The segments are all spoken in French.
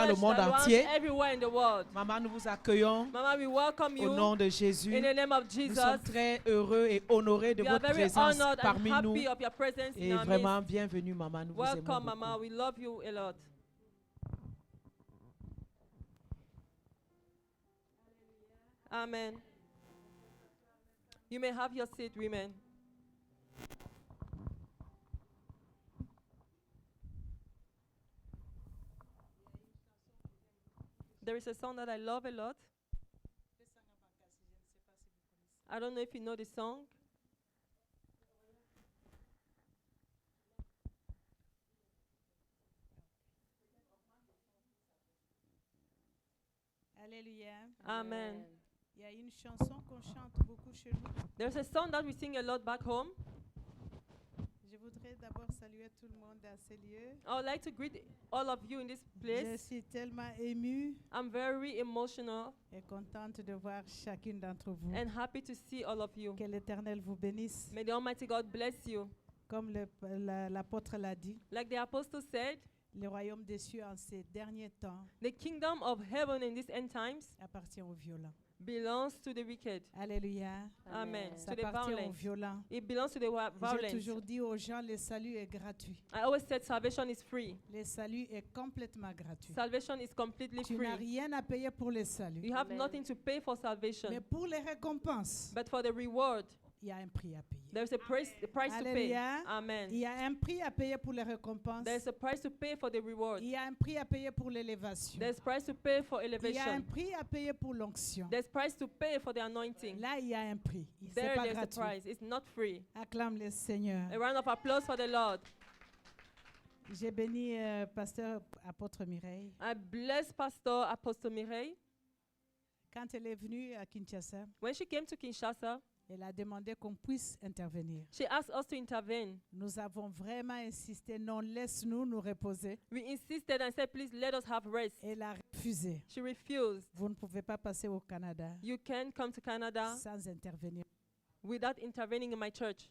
travers le church monde that runs entier. everywhere in the world. Maman, nous vous accueillons Mama, we welcome au you nom de Jésus. in the name of Nous Jesus. sommes très heureux et honorés de We are votre very présence honored and parmi nous. happy of your presence in Et our vraiment, midst. bienvenue, maman. Nous vous aimons Welcome, Mama. beaucoup. We love you a lot. Amen. You may have your seat, women. There is a song that I love a lot. I don't know if you know the song. Alléluia. Amen. Il y a une chanson qu'on chante beaucoup chez nous. There's a song that we sing a lot back home. Je voudrais d'abord saluer tout le monde à ces lieux. I would like to greet all of you in this Je place. suis tellement émue I'm very emotional et contente de voir chacune d'entre vous. and happy to see all of you. Que l'Éternel vous bénisse. May the Almighty God bless you. Comme l'apôtre l'a dit, Like the apostle said, le royaume des cieux en ces derniers temps the kingdom of heaven in these end times appartient aux violents. belongs to the wicked. Alléluia. Amen. Ça To the appartient aux violent. violents. It belongs to the J'ai violent. toujours dit aux gens, le salut est gratuit. I always said salvation is free. Le salut est complètement gratuit. Salvation is completely Tu n'as free. rien à payer pour le salut. You have Amen. nothing to pay for Mais salvation. pour les récompenses, But for the reward, il y a un prix à payer. there's a price to pay. Alléluia. Il Amen. y a un prix à payer pour les récompenses. There's a price to pay for the reward. Il y a un prix à payer pour l'élévation. There's price to pay for Il y a un elevation. prix à payer pour l'onction. There's price to pay for the anointing. Là, il y a un prix. C'est There, pas there's a gratuit. price. It's not free. Acclame le Seigneur. A round of applause for the Lord. J'ai béni pasteur apôtre Mireille. I bless Pastor Apostle Mireille. Quand elle est venue à Kinshasa, When she came to Kinshasa, elle a demandé qu'on puisse intervenir. she asked us to intervene. Nous avons vraiment insisté, non, laisse-nous nous reposer. We insisted and said, please let us have rest. Elle a refusé. She refused. Vous ne pouvez pas passer au Canada You can't come to Canada sans intervenir. without intervening in my church.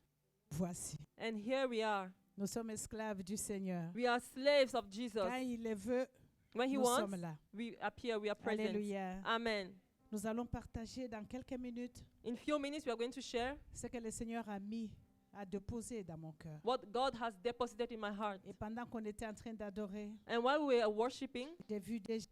Voici. And here we are. Nous sommes esclaves du Seigneur. We are slaves of Jesus. Quand il le veut, When He nous wants, sommes là. we appear, we are present. Alléluia. Amen. Nous allons partager dans quelques minutes In few minutes, we are going to share ce que le Seigneur a déposé dans mon cœur. what God has deposited in my heart. Et pendant qu'on était en train d'adorer, And while we were worshiping, j'ai vu déjà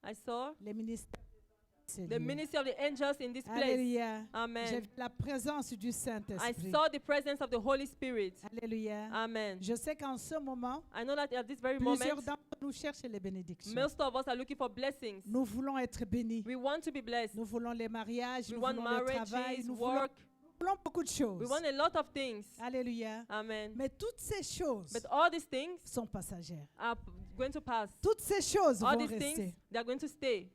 I saw les ministères de ces the lieux. ministry of the angels in this place. Alléluia. J'ai Amen. vu la présence du I Saint-Esprit. saw the presence of the Holy Spirit. Alléluia. Amen. Je sais qu'en ce moment, I know that at this very plusieurs moment, d'entre nous cherchent les bénédictions. most of us are looking for blessings. Nous voulons être bénis. We want to be blessed. Nous voulons les mariages, We nous want voulons le travail, marriages, nous work. voulons beaucoup de choses. We want a lot of things. Alléluia. Amen. Mais toutes ces choses But all these things sont passagères. are going to pass. Toutes ces choses All vont these things, rester. they are going to stay.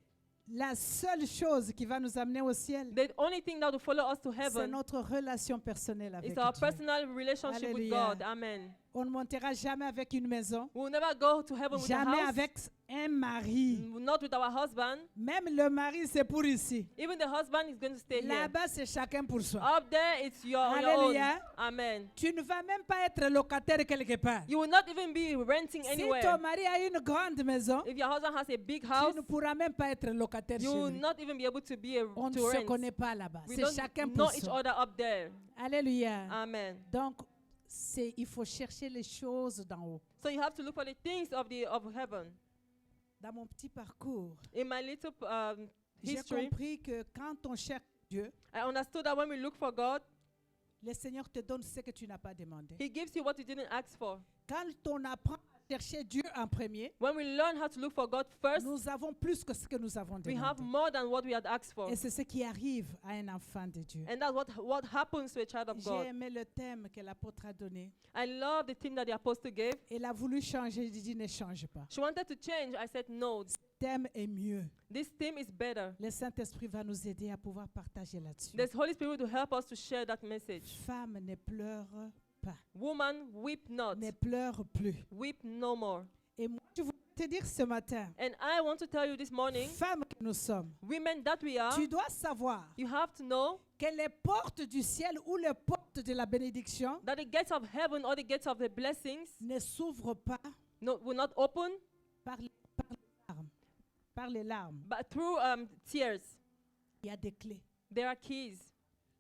La seule chose qui va nous amener au ciel, The only thing that will follow us to c'est heaven notre relation personnelle avec is our Dieu. personal relationship with Alléluia. God. Amen. On ne montera jamais avec une maison, We will never go to heaven with a jamais house, avec un mari. not with our husband. Même le mari, c'est pour ici. Even the husband is going to stay here. Là-bas, c'est chacun pour soi. Up there, it's your own. Alléluia. Amen. Tu ne vas même pas être locataire quelque part. You will not even be renting Si anywhere. ton mari a une grande maison, If your husband has a big tu house, ne pourras même pas être locataire chez you will lui. not even be able to be On ne to se rent. connaît pas là-bas. We C'est chacun don't know pour each soi. other up there. Alléluia. Amen. Donc, il faut chercher les choses d'en haut. So you have to look for the things of heaven. Dans mon petit parcours, In my little j'ai history, compris que quand on cherche Dieu, I understood that when we look for God, le Seigneur te donne ce que tu n'as pas demandé. He gives you what you didn't ask for. Quand on apprend à chercher Dieu en premier, When we learn how to look for God first, nous avons plus que ce que nous avons we have demandé. more than what we had asked for. Et c'est ce qui arrive à un enfant de Dieu. And that's what happens to a child of J'ai God. aimé le thème que l'apôtre a donné. I love the theme that the apostle gave. Elle a voulu changer, j'ai dit ne change pas. She wanted to change. I said, no, Ce thème est mieux. this theme is better. Le Saint-Esprit va nous aider à pouvoir partager là-dessus. There's Holy Spirit to help us to share that message. Femme, ne pleure pas. Woman, weep not. Ne pleure plus. Weep no more. Et moi, je voulais te dire ce matin, And I want to tell you this morning, femme que nous sommes, women that we are, tu dois savoir you have to know que les portes du ciel ou les portes de la bénédiction that the gates of heaven or the gates of the blessings ne s'ouvrent pas will not open par les armes. par les larmes. but through tears. Il y a des clés. There are keys.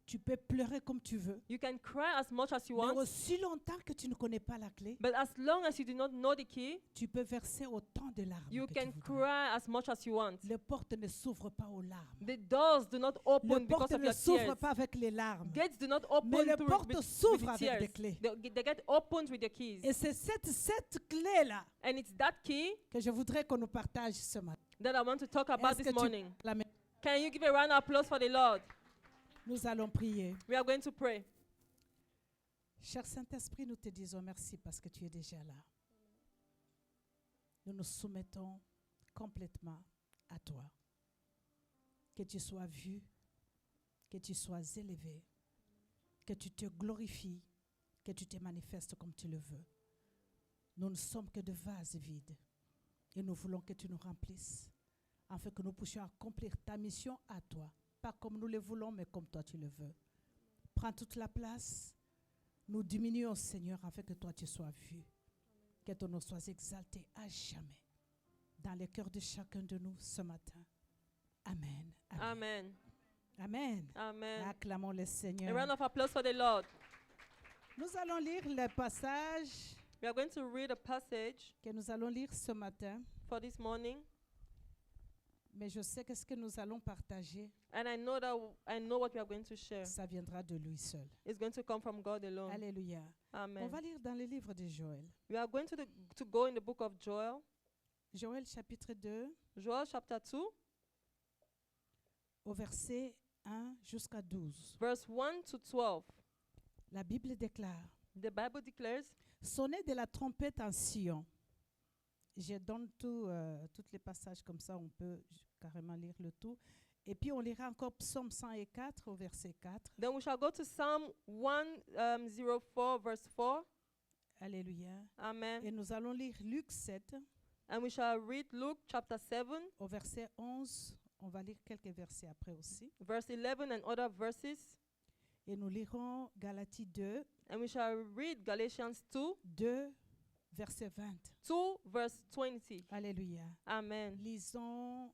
Tu peux pleurer comme tu veux. You can cry as much as you Mais want, aussi longtemps que tu ne connais pas la clé, but as long as you do not know the key, tu peux verser autant de larmes you que can tu voudras. cry as much as you want. Les portes ne s'ouvrent pas aux larmes. The doors do not Les open because portes of ne your s'ouvrent tears. pas avec les larmes. Gates do not Mais open les through portes with s'ouvrent avec tears. des clés. They get opened with your keys. Et c'est cette clé-là And it's that key que je voudrais qu'on nous partage ce matin. that I want to talk about Est-ce this que tu- morning. La main. Can you give a round of applause for the Lord? Nous allons prier. We are going to pray. Cher Saint-Esprit, nous te disons merci parce que tu es déjà là. Nous nous soumettons complètement à toi. Que tu sois vu, que tu sois élevé, que tu te glorifies, que tu te manifestes comme tu le veux. Nous ne sommes que de vases vides et nous voulons que tu nous remplisses afin que nous puissions accomplir ta mission à toi. Pas comme nous le voulons, mais comme toi tu le veux. Prends toute la place. Nous diminuons, Seigneur, afin que toi tu sois vu. Que ton nom soit exalté à jamais dans le cœur de chacun de nous ce matin. Amen. Amen. Amen. Amen. Amen. Acclamons le A Seigneur. round of applause for the Lord. Nous allons lire le passage We are going to read a passage que nous allons lire ce matin. for this morning. Mais je sais que ce que nous allons partager, And I know what we are going to share. ça viendra de lui seul. It's going to come from God alone. Alléluia. On Amen. va lire dans le livre de Joël. We are going to go in the book of Joel. Joël chapitre 2, Joel chapter 2, au verset 1 jusqu'à 12. verse 1 to 12. La Bible déclare: The Bible declares, Sonnez de la trompette en Sion. Je donne tous les passages comme ça, on peut carrément lire le tout. Et puis on lira encore Psaume 104 au verset 4. then we shall go to Psalm 104, verse 4. Alléluia. Amen. Et nous allons lire Luc 7 And we shall read Luke chapter 7, au verset 11. On va lire quelques versets après aussi. verse 11 and other verses. Et nous lirons Galatie 2, And we shall read Galatians 2, verset 20. 2, verse 20. Alléluia. Amen. Lisons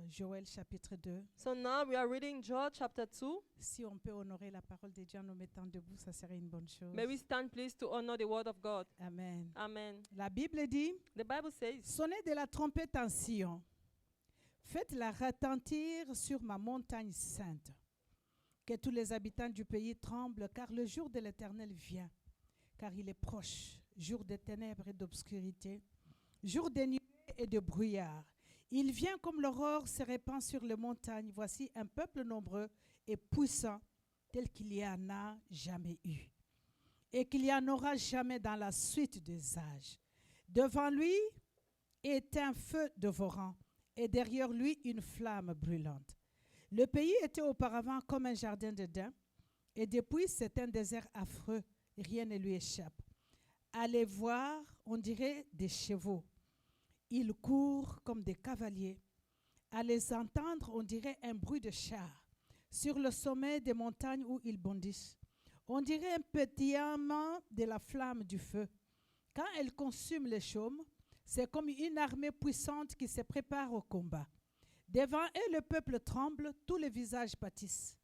Joël chapitre 2. So now we are reading Joel chapter 2. Si on peut honorer la parole de Dieu en nous mettant debout, ça serait une bonne chose. May we stand please to honor the word of God. Amen. Amen. La Bible dit: The Bible says, Sonnez de la trompette en Sion. Faites-la retentir sur ma montagne sainte. Que tous les habitants du pays tremblent, car le jour de l'Éternel vient. Car il est proche, jour de ténèbres et d'obscurité, jour de nuées et de brouillard. Il vient comme l'aurore se répand sur les montagnes. Voici un peuple nombreux et puissant, tel qu'il n'y en a jamais eu, et qu'il n'y en aura jamais dans la suite des âges. Devant lui est un feu dévorant, et derrière lui une flamme brûlante. Le pays était auparavant comme un jardin d'Éden, et depuis c'est un désert affreux, rien ne lui échappe. À les voir, on dirait des chevaux. Ils courent comme des cavaliers. À les entendre, on dirait un bruit de chars. Sur le sommet des montagnes où ils bondissent, on dirait un pétillement de la flamme du feu. Quand elle consume les chaumes, c'est comme une armée puissante qui se prépare au combat. Devant eux, le peuple tremble, tous les visages pâtissent.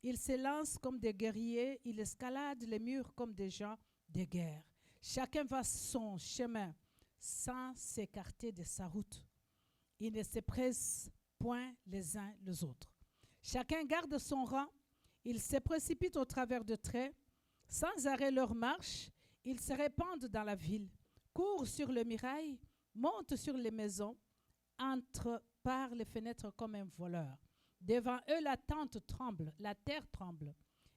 Ils se lancent comme des guerriers, ils escaladent les murs comme des gens de guerre. Chacun va son chemin sans s'écarter de sa route. Ils ne se pressent point les uns les autres. Chacun garde son rang, ils se précipitent au travers de traits, sans arrêt leur marche, ils se répandent dans la ville, courent sur le muraille, montent sur les maisons, entrent par les fenêtres comme un voleur. Devant eux, la tente tremble, la terre tremble,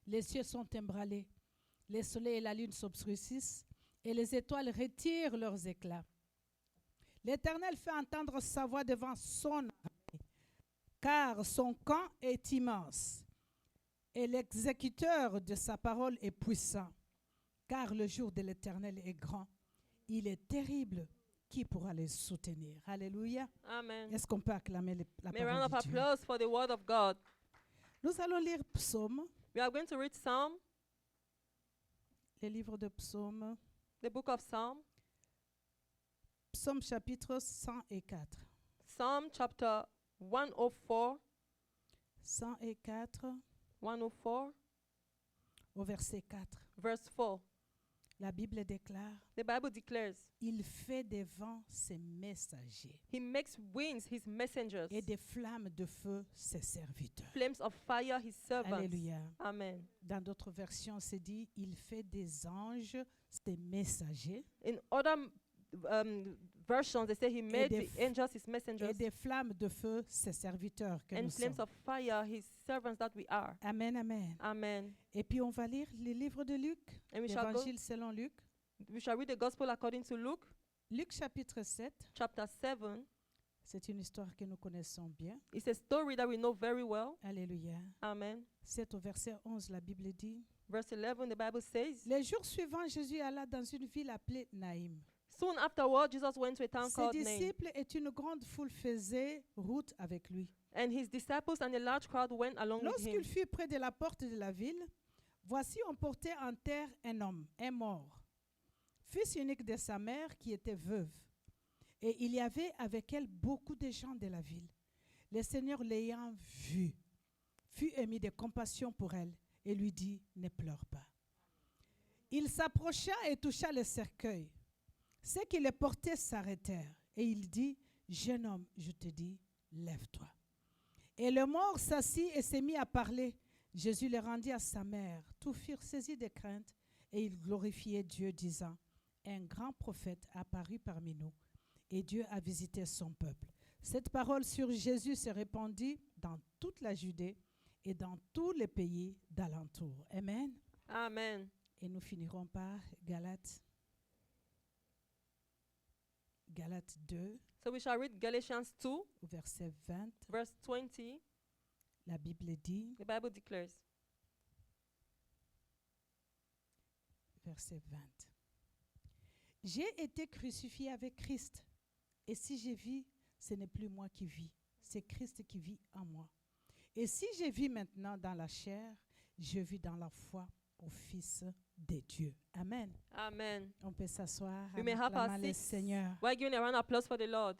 les cieux sont ébranlés, les soleils et la lune s'obscurcissent, et les étoiles retirent leurs éclats. L'Éternel fait entendre sa voix devant son armée, car son camp est immense, et l'exécuteur de sa parole est puissant, car le jour de l'Éternel est grand. Il est terrible. Qui pourra les soutenir? Alléluia. Amen. Est-ce qu'on peut acclamer la May a round parole of de Dieu? applause for the word of God. Nous allons lire Psaume, We are going to read Psalm, le livre de Psaume, the book of Psalm, Psaume chapitre 104. Psalm chapter 104, 104 104, au verset 4. verse 4. La Bible déclare, The Bible declares, il fait des vents ses messagers He makes winds His messengers, et des flammes de feu ses serviteurs. flames of fire His servants. Alléluia. Amen. Dans d'autres versions, c'est dit, il fait des anges ses messagers In other versions, they say He made des the angels His messengers et des flammes de feu ses serviteurs que and nous flames sommes. of fire His servants that we are. Amen, amen. Amen. Et puis on va lire le livre de Luc, And we shall l'évangile selon Luc. read the gospel according to Luke Luc chapitre 7, chapter 7. c'est une histoire que nous connaissons bien. It's a story that we know very well. Alléluia. Amen. 7 au verset 11, la Bible dit, Verse 11, the Bible says, les jours suivants, Jésus alla dans une ville appelée Naïm. Soon afterward, Jesus went to a town Ses called Nain, disciples et une grande foule faisaient route avec lui. and his disciples and a large crowd went along with him. Lorsqu'il fut près de la porte de la ville, voici on portait en terre un homme, un mort, fils unique de sa mère qui était veuve. Et il y avait avec elle beaucoup de gens de la ville. Le Seigneur l'ayant vue, fut ému de compassion pour elle et lui dit, ne pleure pas. Il s'approcha et toucha le cercueil. Ceux qui le portaient s'arrêtèrent et il dit, jeune homme, je te dis, lève-toi. Et le mort s'assit et s'est mis à parler. Jésus le rendit à sa mère. Tous furent saisis de crainte et ils glorifiaient Dieu, disant, un grand prophète apparut parmi nous et Dieu a visité son peuple. Cette parole sur Jésus se répandit dans toute la Judée et dans tous les pays d'alentour. Amen. Amen. Et nous finirons par Galates 2, So we shall read Galatians 2, au verset 20. verse 20. La Bible dit, The Bible declares, verset 20. J'ai été crucifié avec Christ. Et si je vis, ce n'est plus moi qui vis, c'est Christ qui vit en moi. Et si je vis maintenant dans la chair, je vis dans la foi au Fils de Dieu. Amen. Amen. On peut s'asseoir We en may have our acclamant le seats. Seigneur. We're giving a round of applause for the Lord.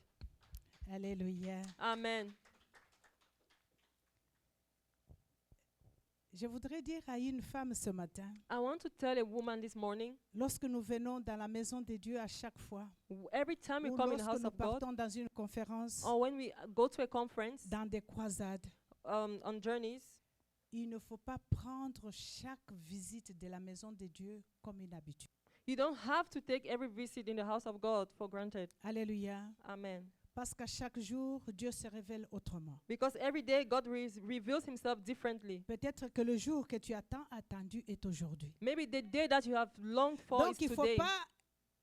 Alléluia. Amen. Je voudrais dire à une femme ce matin, I want to tell a woman this morning, lorsque nous venons dans la maison de Dieu à chaque fois, every time we ou come in the lorsque house nous of God, partons dans une conférence, or when we go to a conference, dans des croisades, on journeys, il ne faut pas prendre chaque visite de la maison de Dieu comme une habitude. you don't have to take every visit in the house of God for granted. Alléluia. Amen. Parce qu'à chaque jour, Dieu se révèle autrement. Because every day God reveals himself differently. Peut-être que le jour que tu as tant attendu est aujourd'hui. Maybe the day that you have longed for Donc, is il ne faut today. pas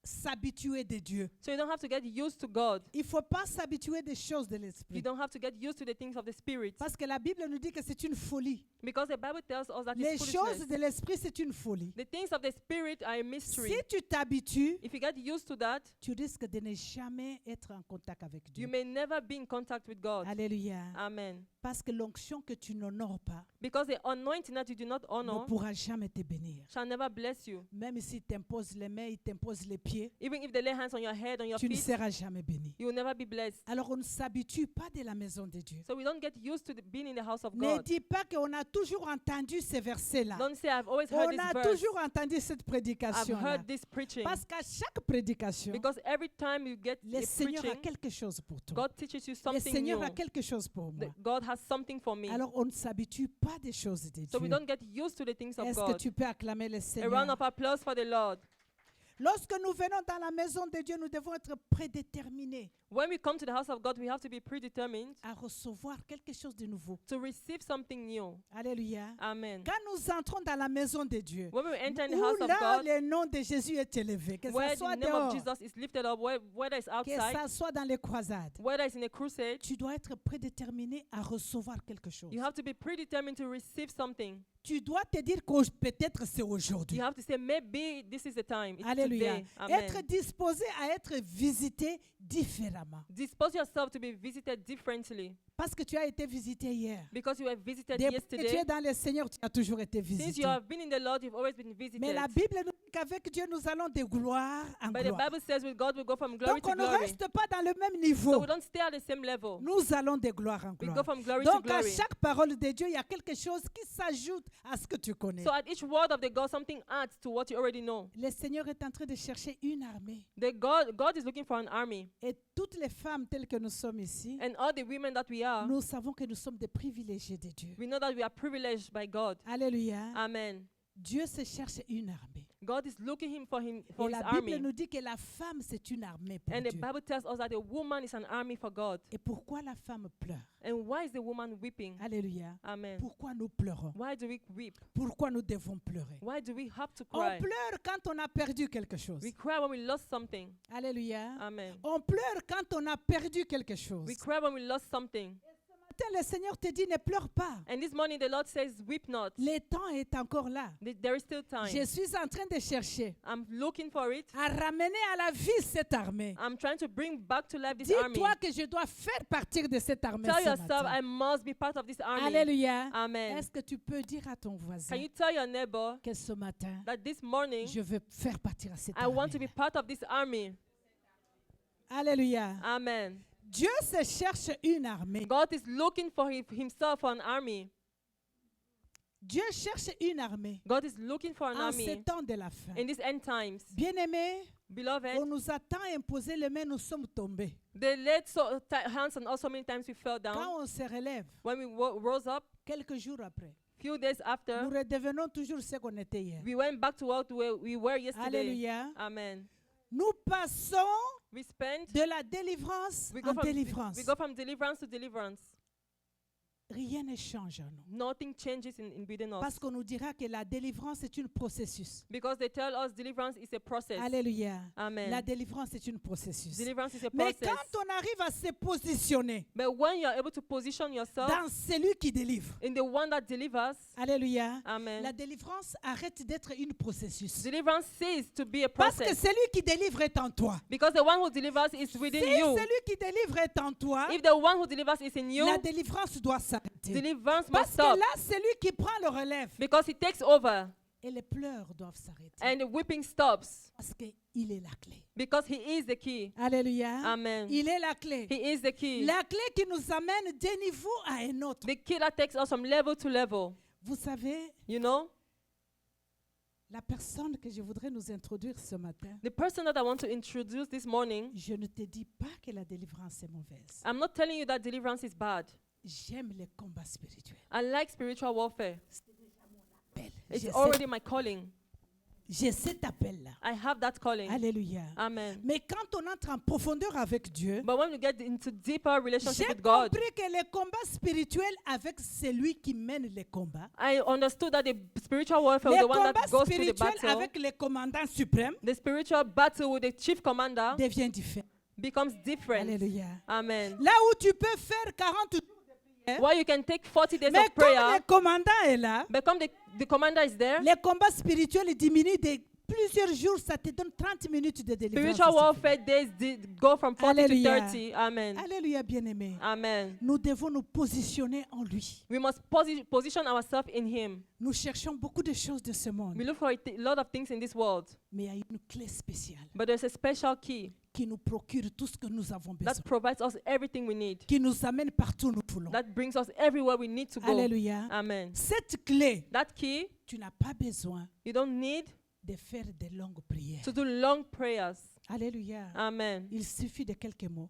s'habituer de Dieu. So you don't have to get used to God. Il ne faut pas s'habituer des choses de You l'esprit. don't have to get used to the things of the Spirit. Parce que la Bible nous dit que c'est une folie. Because the Bible tells us that Les it's choses foolishness. de l'esprit, c'est une folie. The things of the Spirit are a mystery. Si tu t'habitues, If you get used to that, tu risques de ne jamais être en contact avec you Dieu. may never be in contact with God. Alléluia. Amen. Parce que l'onction que tu n'honores pas Because the anointing that you do not ne honor pourra jamais te bénir. shall never bless you. Même s'il t'impose les mains, il t'impose les pieds, Even if they lay hands on your head, on your tu ne feet, seras jamais béni. you will never be blessed. Alors on ne s'habitue pas de la maison de Dieu. So we don't get used to being in the house of Ne God. dis pas qu'on a toujours entendu ces versets-là. Don't say, I've always heard On this a verse. toujours entendu cette I've prédication-là. heard this preaching. Parce qu'à chaque prédication, Because every time you get le a Seigneur a preaching, quelque chose pour toi. God teaches you Le something Seigneur new. a quelque chose pour moi. God has something for me. Alors on ne s'habitue pas des choses de So we Dieu. don't get used to the things of Est-ce que God. tu peux acclamer le A round Seigneur? of applause for the Lord. Lorsque nous venons dans la maison de Dieu, nous devons être prédéterminés When we come to the house of God, we have to be predetermined à recevoir quelque chose de nouveau. to receive something new. Alléluia. Amen. Quand nous entrons dans la maison de Dieu, When we enter in the où house of là God, le nom de Jésus est élevé, que where ce the soit name dehors, of Jesus is lifted up, whether it's que outside, ce soit dans les croisades, whether it's in a crusade, tu dois être prédéterminé à recevoir quelque chose. you have to be predetermined to receive something. Tu dois te dire que peut-être c'est aujourd'hui. You have to say, maybe this is the time. It's Alléluia. today. Amen. Être disposé à être visité différemment. Dispose yourself to be visited differently. Parce que tu as été visité hier. Because you were visited Depuis que tu yesterday. es dans le Seigneur, tu as toujours été Since visité. you have been in the Lord, you've always been visited. Mais la Bible nous dit qu'avec Dieu, nous allons de gloire en But the gloire. Bible says with God we go from glory Donc to on ne glory. reste pas dans le même So niveau. we don't stay at the same level. Nous allons de gloire en We go gloire. from glory to Donc à glory. chaque parole de Dieu, il y a quelque chose qui s'ajoute à ce que tu connais. So at each word of the God, something adds to what you already know. Le Seigneur est en train de chercher une armée. God is looking for an army. Et toutes les femmes telles que nous sommes ici, And all the women that we are, nous savons que nous sommes des privilégiés de Dieu. we know that we are privileged by God. Alléluia. Amen. Dieu se cherche une armée. God is looking for Et his la Bible army. nous dit que la femme, c'est une armée pour And the Dieu. Bible tells us that a woman is an army for God. Et pourquoi la femme pleure? And why is the woman weeping? Alléluia. Amen. Pourquoi nous pleurons? Why do we weep? Pourquoi nous devons pleurer? Why do we have to On cry? pleure quand on a perdu quelque chose. We cry when we lost something. Alléluia. Amen. On pleure quand on a perdu quelque chose. We cry when we lost something. Ce matin, le Seigneur te dit, ne pleure pas. And this morning the Lord says, weep not. Le temps est encore là. There is still time. Je suis en train de chercher I'm looking for it. à ramener à la vie cette armée. I'm trying to bring back to life this army. Dis-toi que je dois faire partir de cette armée Tell ce yourself, matin. I must be part of this army. Alléluia. Amen. Est-ce que tu peux dire à ton Can voisin you tell your neighbor que ce matin, that this morning je veux faire partir à cette I want to armée? be part of this army? Alléluia. Amen. Dieu se cherche une armée. God is looking for himself for an army. Dieu cherche une armée God is looking for an en ces army temps de la fin. in these end times. Bien-aimés, Beloved, on nous a tant imposé les mains, nous sommes tombés. they laid hands on us so many times we fell down. Quand on se relève, When we rose up, quelques jours après, few days nous after, redevenons toujours ce qu'on était hier. we went back to what we were yesterday. Alléluia. Amen. Nous passons We spent, de la délivrance we en go, from, délivrance. we go from deliverance to deliverance. Rien ne change en nous. Nothing changes in within us. Parce qu'on nous dira que la délivrance est un processus. Because they tell us deliverance is a process. Alléluia. Amen. La délivrance est un processus. Deliverance is a Mais process. quand on arrive à se positionner But when you are able to position yourself dans celui qui délivre, in the one that delivers, Alléluia, amen, la délivrance arrête d'être un processus. deliverance ceases to be a Parce que process. celui qui délivre est en toi. Because the one who delivers is Si within you. celui qui délivre est en toi, If the one who delivers is in you, la délivrance doit s'arrêter. deliverance must Parce que stop. là, celui qui prend le relève Because he takes over et les pleurs doivent s'arrêter. and the weeping stops. Parce qu'il est la clé. Because he is the key. Alléluia. Amen. Il est la clé. He is the key. La clé qui nous amène d'un niveau à un autre. The key that takes us from level to level. Vous savez, You know, la personne que je voudrais nous introduire ce matin, the person that I want to introduce this morning, je ne te dis pas que la délivrance est mauvaise. I'm not telling you that deliverance is bad. J'aime les combats spirituels. I like spiritual warfare. Appel. It's J'ai already my calling. J'ai cet appel-là. I have that calling. Alléluia. Amen. Mais quand on entre en profondeur avec Dieu, But when we get into deeper relationship j'ai with God, compris que les combats spirituels avec celui qui mène les combats, I understood that the spiritual warfare les is the one combats that goes through the spirituels battle. avec les commandants suprêmes The spiritual battle with the chief commander devient différent. becomes different. Alléluia. Amen. Là où tu peux faire 40 jours, While you can take 40 days mais of comme prayer, le commandant est là, but come the commander is there, les combats spirituels diminuent de plusieurs jours, ça te donne 30 minutes de délivrance. spiritual s'il te warfare days go from 40 Alléluia. to 30. Amen. Alléluia, bien-aimé. Amen. Nous devons nous positionner en lui. We must position ourselves in Him. Nous cherchons beaucoup de choses de ce monde, We look for a lot of things in this world, mais il y a une clé spéciale but there's a special key qui nous procure tout ce que nous avons that besoin, provides us everything we need, qui nous amène partout où nous voulons. that brings us everywhere we need to go. Alléluia. Amen. Cette clé, That key, tu n'as pas besoin you don't need de faire de longues prières. to do long prayers. Alléluia. Amen. Il suffit de quelques mots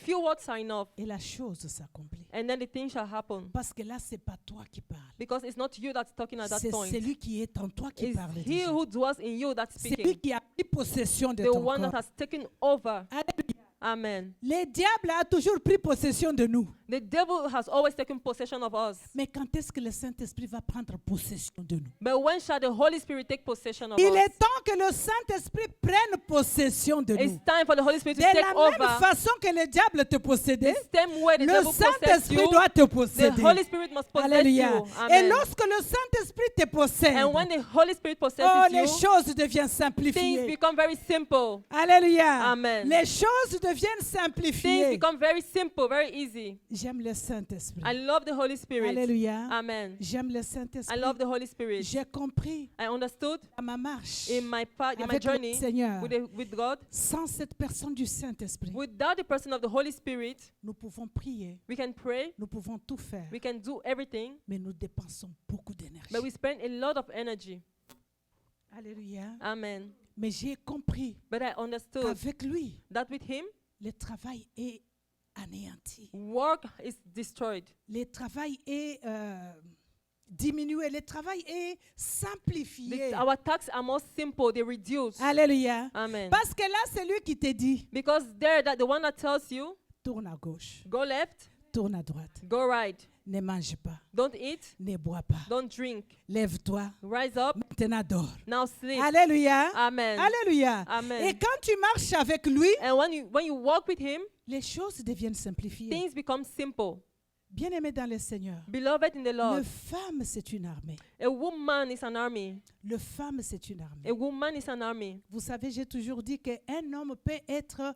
Few words are enough, et la chose s'accomplit. and then the thing shall happen. Parce que là, c'est pas toi qui parles. Because it's not you that's talking at that C'est point. celui qui est en toi qui It's parle. He déjà. who dwells in you that's C'est lui speaking. qui a pris possession de The ton one that corps. has taken over. Alléluia. Amen. Le diable a toujours pris possession de nous. The devil has always taken possession of us. Mais quand est-ce que le Saint-Esprit va prendre possession de nous? But when shall the Holy Spirit take possession of Il us? est temps que le Saint-Esprit prenne possession de It's nous. time for the Holy Spirit De to la take même over. façon que le diable te possédait, The same way the le devil possesses Saint-Esprit you, doit te the posséder. Holy Spirit must possess Alléluia. you. Et Amen. lorsque le Saint-Esprit te possède, And when the Holy Spirit oh, possesses les you, choses deviennent things simplifiées. become very simple. Alléluia. Amen. Les choses deviennent Things simplifiées. become very simple, very easy. J'aime le Saint-Esprit. I love the Holy Spirit. Alléluia. Amen. J'aime le I Saint-Esprit. love the Holy Spirit. J'ai compris I understood à ma marche in my avec le journey Seigneur, with God, sans cette personne du Saint-Esprit, without the person of the Holy Spirit, nous pouvons prier, we can pray, nous pouvons tout faire, we can do everything, mais nous dépensons beaucoup d'énergie. but we spend a lot of energy. Alléluia. Amen. Mais j'ai compris But I understood qu'avec lui, that with Him, le travail est anéanti. work is destroyed. Le travail est diminué. Le travail est simplifié. Our tasks are more simple, they reduce. Alléluia. Amen. Parce que là, c'est lui qui te dit, Because there, that the one that tells you, tourne à gauche, go left, tourne à droite, go right, ne mange pas, don't eat, ne bois pas, don't drink, lève-toi, rise up, maintenant dors. now sleep. Alléluia. Amen. Alléluia. Amen. Et quand tu marches avec lui, And when you walk with Him, les choses deviennent simplifiées. things become simple. Bien-aimé dans le Seigneur, Beloved in the le Lord, femme, c'est une armée. a woman is an army. Le femme, c'est une armée. A woman is an army. Vous savez, j'ai toujours dit qu'un homme peut être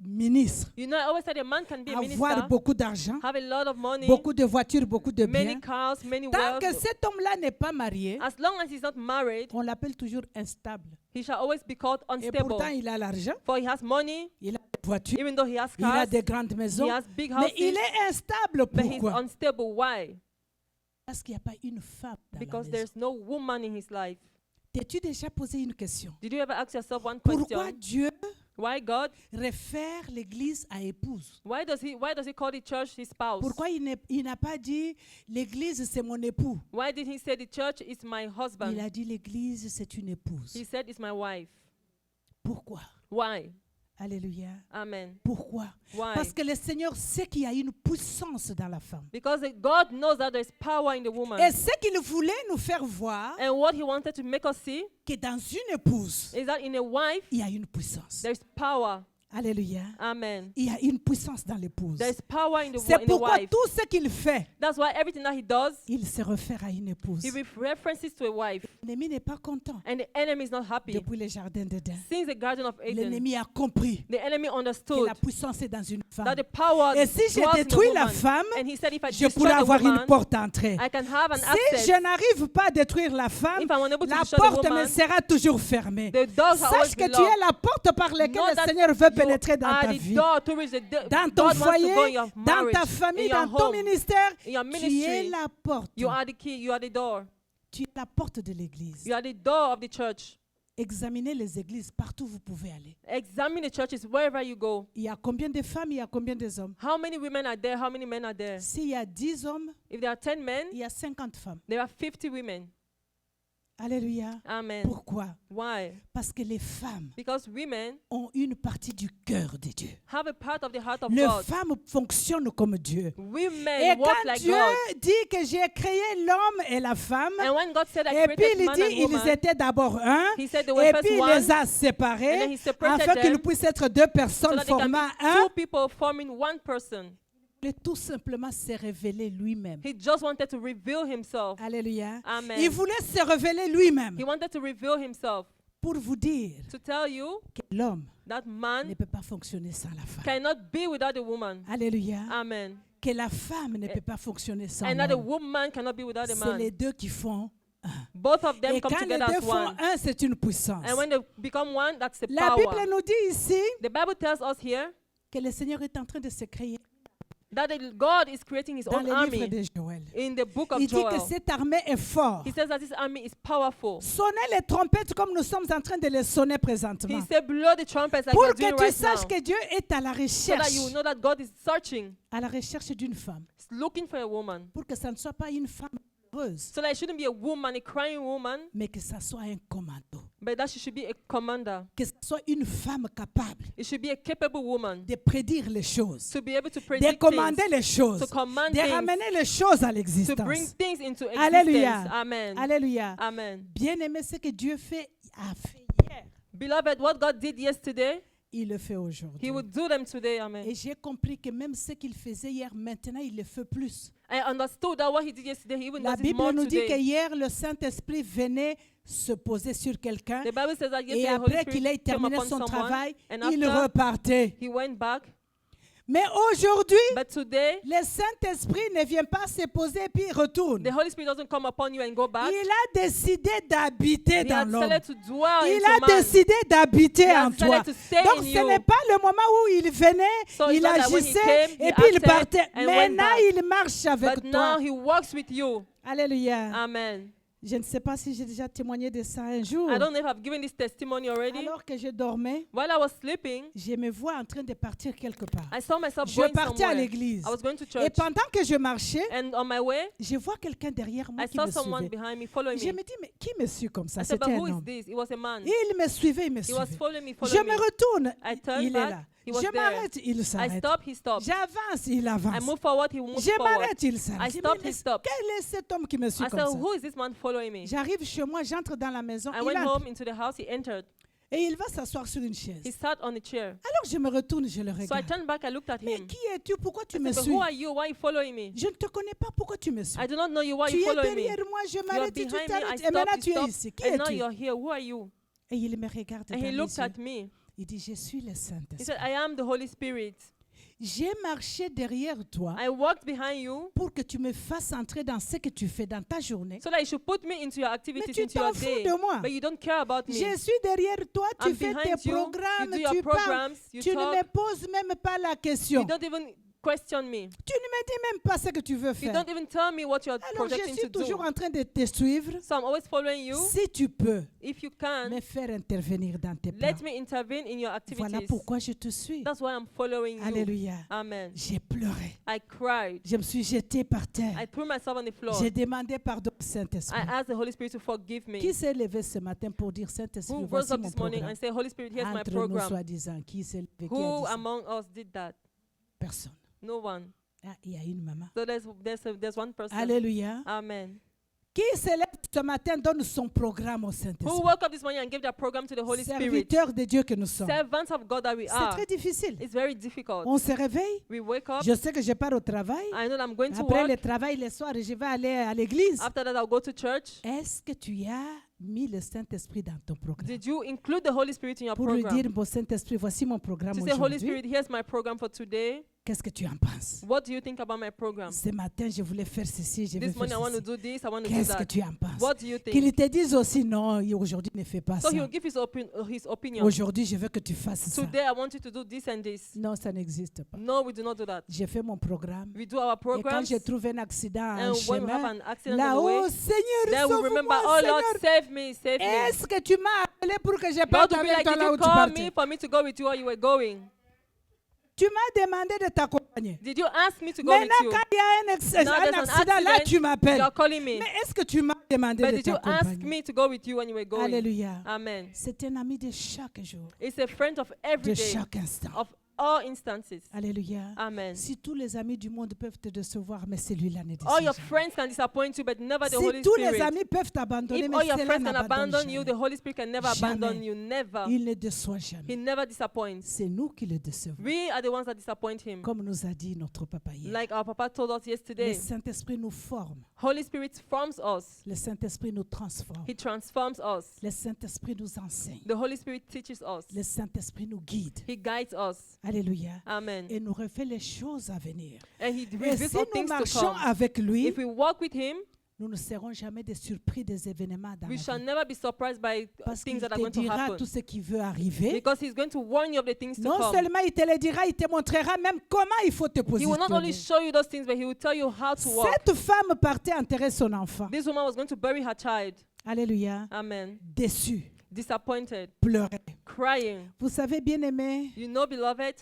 ministre, You know, I always said a man can be a avoir minister, beaucoup d'argent, have a lot of money, beaucoup de voitures, beaucoup de many biens. cars, many Tant wealth. que cet homme-là n'est pas marié, As long as he's not married, on l'appelle toujours instable. he shall always be called Et unstable. pourtant, il a l'argent, For he has money, il a des voitures, even though he has il a cars, des grandes he maisons, has big mais il houses, est instable. but he's Pourquoi? unstable. Why? Parce qu'il n'y a pas une femme dans la Because maison. there's no woman in his life. T'es-tu déjà posé une question? Did you ever ask yourself one Pourquoi question? Dieu Why God? réfère l'Église à épouse? Why does he call the church his spouse? Pourquoi il n'a pas dit l'Église c'est mon époux? Why did he say the church is my husband? Il a dit l'Église c'est une épouse. He said it's my wife. Pourquoi? Why? Alléluia. Amen. Pourquoi? Why? Parce que le Seigneur sait qu'il y a une puissance dans la femme. Because God knows that there's power in the woman. Et ce qu'il voulait nous faire voir, And what he wanted to make us see que dans une épouse, is that in a wife, il y a une puissance. there's power. Alléluia. Amen. Il y a une puissance dans l'épouse. There's power in C'est the pourquoi wife. tout ce qu'il fait, That's why everything that he does, il se réfère à une épouse. he references to a wife. L'ennemi n'est pas content. And the enemy is not happy. Depuis le jardin d'Éden, Since the Garden of Eden, l'ennemi a compris the enemy que understood la puissance est dans une femme. that the power Et si je dwells in the détruis la woman. femme, And he said, if I je destroy pourrais the avoir une woman, porte d'entrée. I can have an Si access. je n'arrive pas à détruire la femme, If I'm unable to la destroy the porte me woman, sera toujours fermée. the doors are always Sache que be tu es locked. la porte par laquelle Know le that Seigneur veut you pénétrer dans are ta the vie. door to which Dans ton God wants to go in foyer, your dans marriage, ta in famille, your dans ton home, ministère, in your tu es ministry. la porte. You are the key, you are the door. Tu es la porte de l'église. You are the door of the church. Examinez les églises partout où vous pouvez aller. Examine the churches wherever you go. Il y a combien de femmes, il y a combien d'hommes? How many women are there? How many men are there? S'il y a 10 hommes, If there are 10 men, il y a 50 femmes. there are 50 women. Alléluia. Amen. Pourquoi? Why? Parce que les femmes Because women ont une partie du cœur de Dieu. have a part of the heart of Les God. femmes fonctionnent comme Dieu. Women Et walk quand like Dieu God. dit que j'ai créé l'homme et la femme, And when God said, I et puis created il man dit and ils woman, étaient d'abord un, He said they were et first puis il one, les a and then séparés he separated afin qu'ils them, puissent être deux personnes so that they can formant be un. two people forming one person. Il voulait tout simplement se révéler lui-même. He just wanted to reveal himself. Alléluia. Amen. Il voulait se révéler lui-même He wanted to reveal himself pour vous dire to tell you que l'homme that ne man peut pas fonctionner sans la femme. cannot be without a woman. Alléluia. Amen. Que la femme ne peut pas fonctionner sans And that a l'homme. woman cannot be without a C'est man. les deux qui font un. Both of them Et come quand les together deux as font one. un, c'est une puissance. And when they become one, that's the La power. Bible nous dit ici The Bible tells us here que le Seigneur est en train de se créer that God is creating his dans own le livre army de Joël. in the book of Il dit que Joel. cette armée est forte. He says that this army is powerful. Sonnez les trompettes comme nous sommes en train de les sonner He présentement. said, blow the trumpets like Pour we're que doing tu right saches now, que Dieu est à la so that recherche, you know that God is searching, à la recherche d'une femme. looking for a woman, Pour que ça ne soit pas une femme heureuse, So that it shouldn't be a woman, a crying woman, mais que ça soit un commando, but that she should be a commander. que ce soit une femme capable It should be a capable woman de prédire les choses, to be able to de predict commander things, les choses, to command de things, ramener les choses à to bring l'existence. things into existence. Alléluia. Amen. Alléluia. Amen. Bien-aimé, ce que Dieu a fait hier, Beloved, what God did yesterday, il le fait He aujourd'hui. would do them today. Amen. Et j'ai compris que même ce qu'il faisait hier, maintenant, il le fait plus. I understood that what He did yesterday, He even La does it Bible more nous dit que today. hier, le Saint-Esprit venait se poser sur quelqu'un. The Bible says that Et yesterday, the Holy après qu'il ait Spirit came terminé upon son someone, travail, and il after repartait. He went back. Mais aujourd'hui, But today, le Saint-Esprit ne vient pas se poser et puis il retourne. the Holy Spirit doesn't come upon you and go back. Il a décidé d'habiter He dans has l'homme. decided to dwell Il into a man. décidé d'habiter He has en decided toi. to stay Donc in ce you. n'est pas le moment où il venait, So it's il not that when he agissait came, et he puis il acted partait. and went Maintenant, back. il marche avec But toi. now He walks with you. Alléluia. Amen. Je ne sais pas si j'ai déjà témoigné de ça un jour. I don't know if I've given this testimony already. Alors que je dormais, While I was sleeping, je me vois en train de partir quelque part. I saw myself Je going partais à somewhere. l'église. I was going to Et church. pendant que je marchais, And on my way, je vois quelqu'un derrière moi I qui saw me someone suivait. behind me following Je me. me dis, mais qui me suit comme ça? I said, but C'était who un is homme. this? It was a man. Il me suivait, il me He was suivait. following me, Je following me me. retourne, I turned il est back. là. He was Je there. m'arrête, il I s'arrête. stop, he stopped. J'avance, il I avance. move forward, he moves Je forward. m'arrête, il s'arrête. I Je me stopped, dis, he stopped. quel est cet homme qui me suit I comme said, ça? who is this man following me? J'arrive chez moi, j'entre dans la maison, I il went entre home into the house, he entered. et il va s'asseoir sur une chaise. He sat on a chair. Alors je me retourne, je le So I regarde. turned back, I looked at Mais him. qui es-tu? Pourquoi tu I me said, but suis? who are you? Why are you following me? Je ne te connais pas, pourquoi tu me suis? I do not know you. Why are Tu you es following me? derrière moi, je You are m'arrête et tu behind me, I t'arrêtes. Et stopped, maintenant you tu es stopped. ici. Qui And now es-tu? you're here. Who are you? Et il me regarde dans And he les looked yeux. at me. Il dit, je suis le He Saint-Esprit. said, I am the Holy Spirit. J'ai marché derrière toi I walked behind you pour que tu me fasses entrer dans ce que tu fais dans ta journée. so that you should put me into your Mais activities, tu into your t'en fous day. de moi. But you don't care about me. Je suis derrière toi, tu I'm fais behind tes you. programmes, You do your tu parles. programs. You Tu ne talk. me poses même pas la question. You don't even question me. Tu ne me dis même pas ce que tu veux You faire. don't even tell me what you're Alors je projecting to suis do. toujours en train de te suivre. So I'm always following you. Si tu peux If you can, me faire intervenir dans tes plans. let me intervene in your Voilà activities. pourquoi je te suis. That's why I'm following you. Alléluia. Amen. J'ai pleuré. I cried. Je me suis jetée par terre. I threw myself on the floor. J'ai demandé pardon au I Saint-Esprit. asked the Holy Spirit to forgive me. Qui s'est levé ce matin pour dire Saint-Esprit, Who rose voici up mon this morning programme? and said, Holy Spirit, here's my Entre nous, program. soi-disant, qui s'est levé, qui a Who dit ça? among us did that? Personne. No one. Ah, il y a une maman. So there's one person. Alléluia. Amen. Qui se lève ce matin donne son programme au Who Saint-Esprit? woke up this morning and gave their program to the Holy Spirit? Serviteurs de Dieu que nous sommes. Servants of God that we C'est are. très difficile. It's very difficult. On se réveille. We wake up. Je sais que je pars au travail. I know that I'm going to Après le work. travail, le soir, je vais aller à l'église. After that, I'll go to church. Est-ce que tu as mis le Saint-Esprit dans ton programme? Did you include the Holy Spirit in your Pour lui program? dire, bon Saint-Esprit, voici mon programme To say, Holy aujourd'hui. Spirit, here's my program for today. Qu'est-ce que tu en penses? What do you think about my program? Ce matin, je voulais faire ceci, je vais This morning I faire want to ceci. do this, I want to do Qu'est-ce que that. tu en penses? What do you think? Qu'il te dise aussi, non, aujourd'hui ne fais pas So ça. he will give his opinion. Aujourd'hui, je veux que tu fasses ça. Today I want you to do this and this. Non, ça n'existe pas. No, we do not do that. J'ai fait mon programme. We do our Et quand programs. je trouve un accident en And when we have chemin, an accident on the là-haut, way, Seigneur, then we remember, sauve-moi, oh Lord, Seigneur. save me, save me. Est-ce que tu m'as appelé pour que je God parte will be avec like, toi did là où you tu call partais? me for me to go with you where you were going? Tu m'as demandé de t'accompagner. Did you ask me to go with Maintenant, you? quand il y a un Now there's an accident, là, accident, tu m'appelles. You are calling me. Mais est-ce que tu m'as demandé But de did you ask t'accompagner? me to go with you when you were going? Alléluia. Amen. C'est un ami de chaque jour, It's a friend of every de day, chaque instant. of all instances. Alléluia. Amen. Si tous les amis du monde peuvent te décevoir, mais celui-là ne All your déçoit jamais. friends can disappoint you, but never the Si Holy tous les Spirit. amis peuvent t'abandonner, If mais all your celui-là friends can n'abandonne abandon you, jamais. the Holy Spirit can never Jamais. abandon you. Never. Il ne déçoit jamais. He never disappoints. C'est nous qui le décevons. We are the ones that disappoint him. Comme nous a dit notre papa hier. Like our Papa told us Le yesterday. Saint-Esprit nous forme. Holy Spirit forms us. Le Saint-Esprit nous transforme. He transforms us. Le Saint-Esprit nous enseigne. The Holy Spirit teaches us. Le Saint-Esprit nous guide. He guides us. Alléluia. Amen. Et nous refait les choses à venir. And He Et reveals si all nous things to marchons come. avec lui, If we walk with Him, nous ne serons jamais des surpris des événements dans we la shall vie. never be surprised by Parce qu'il things that are te going to dira happen. tout ce qui veut arriver. Because He's going to warn you of the things to Non come. seulement il te le dira, il te montrera même comment il faut te He will not only positionner. show you those things, but He will tell you how to walk. Cette femme partait enterrer son enfant. This woman was going to bury her child. Alléluia. Amen. Déçue, Disappointed, pleurait. crying. Vous savez, bien aimé, You know, beloved,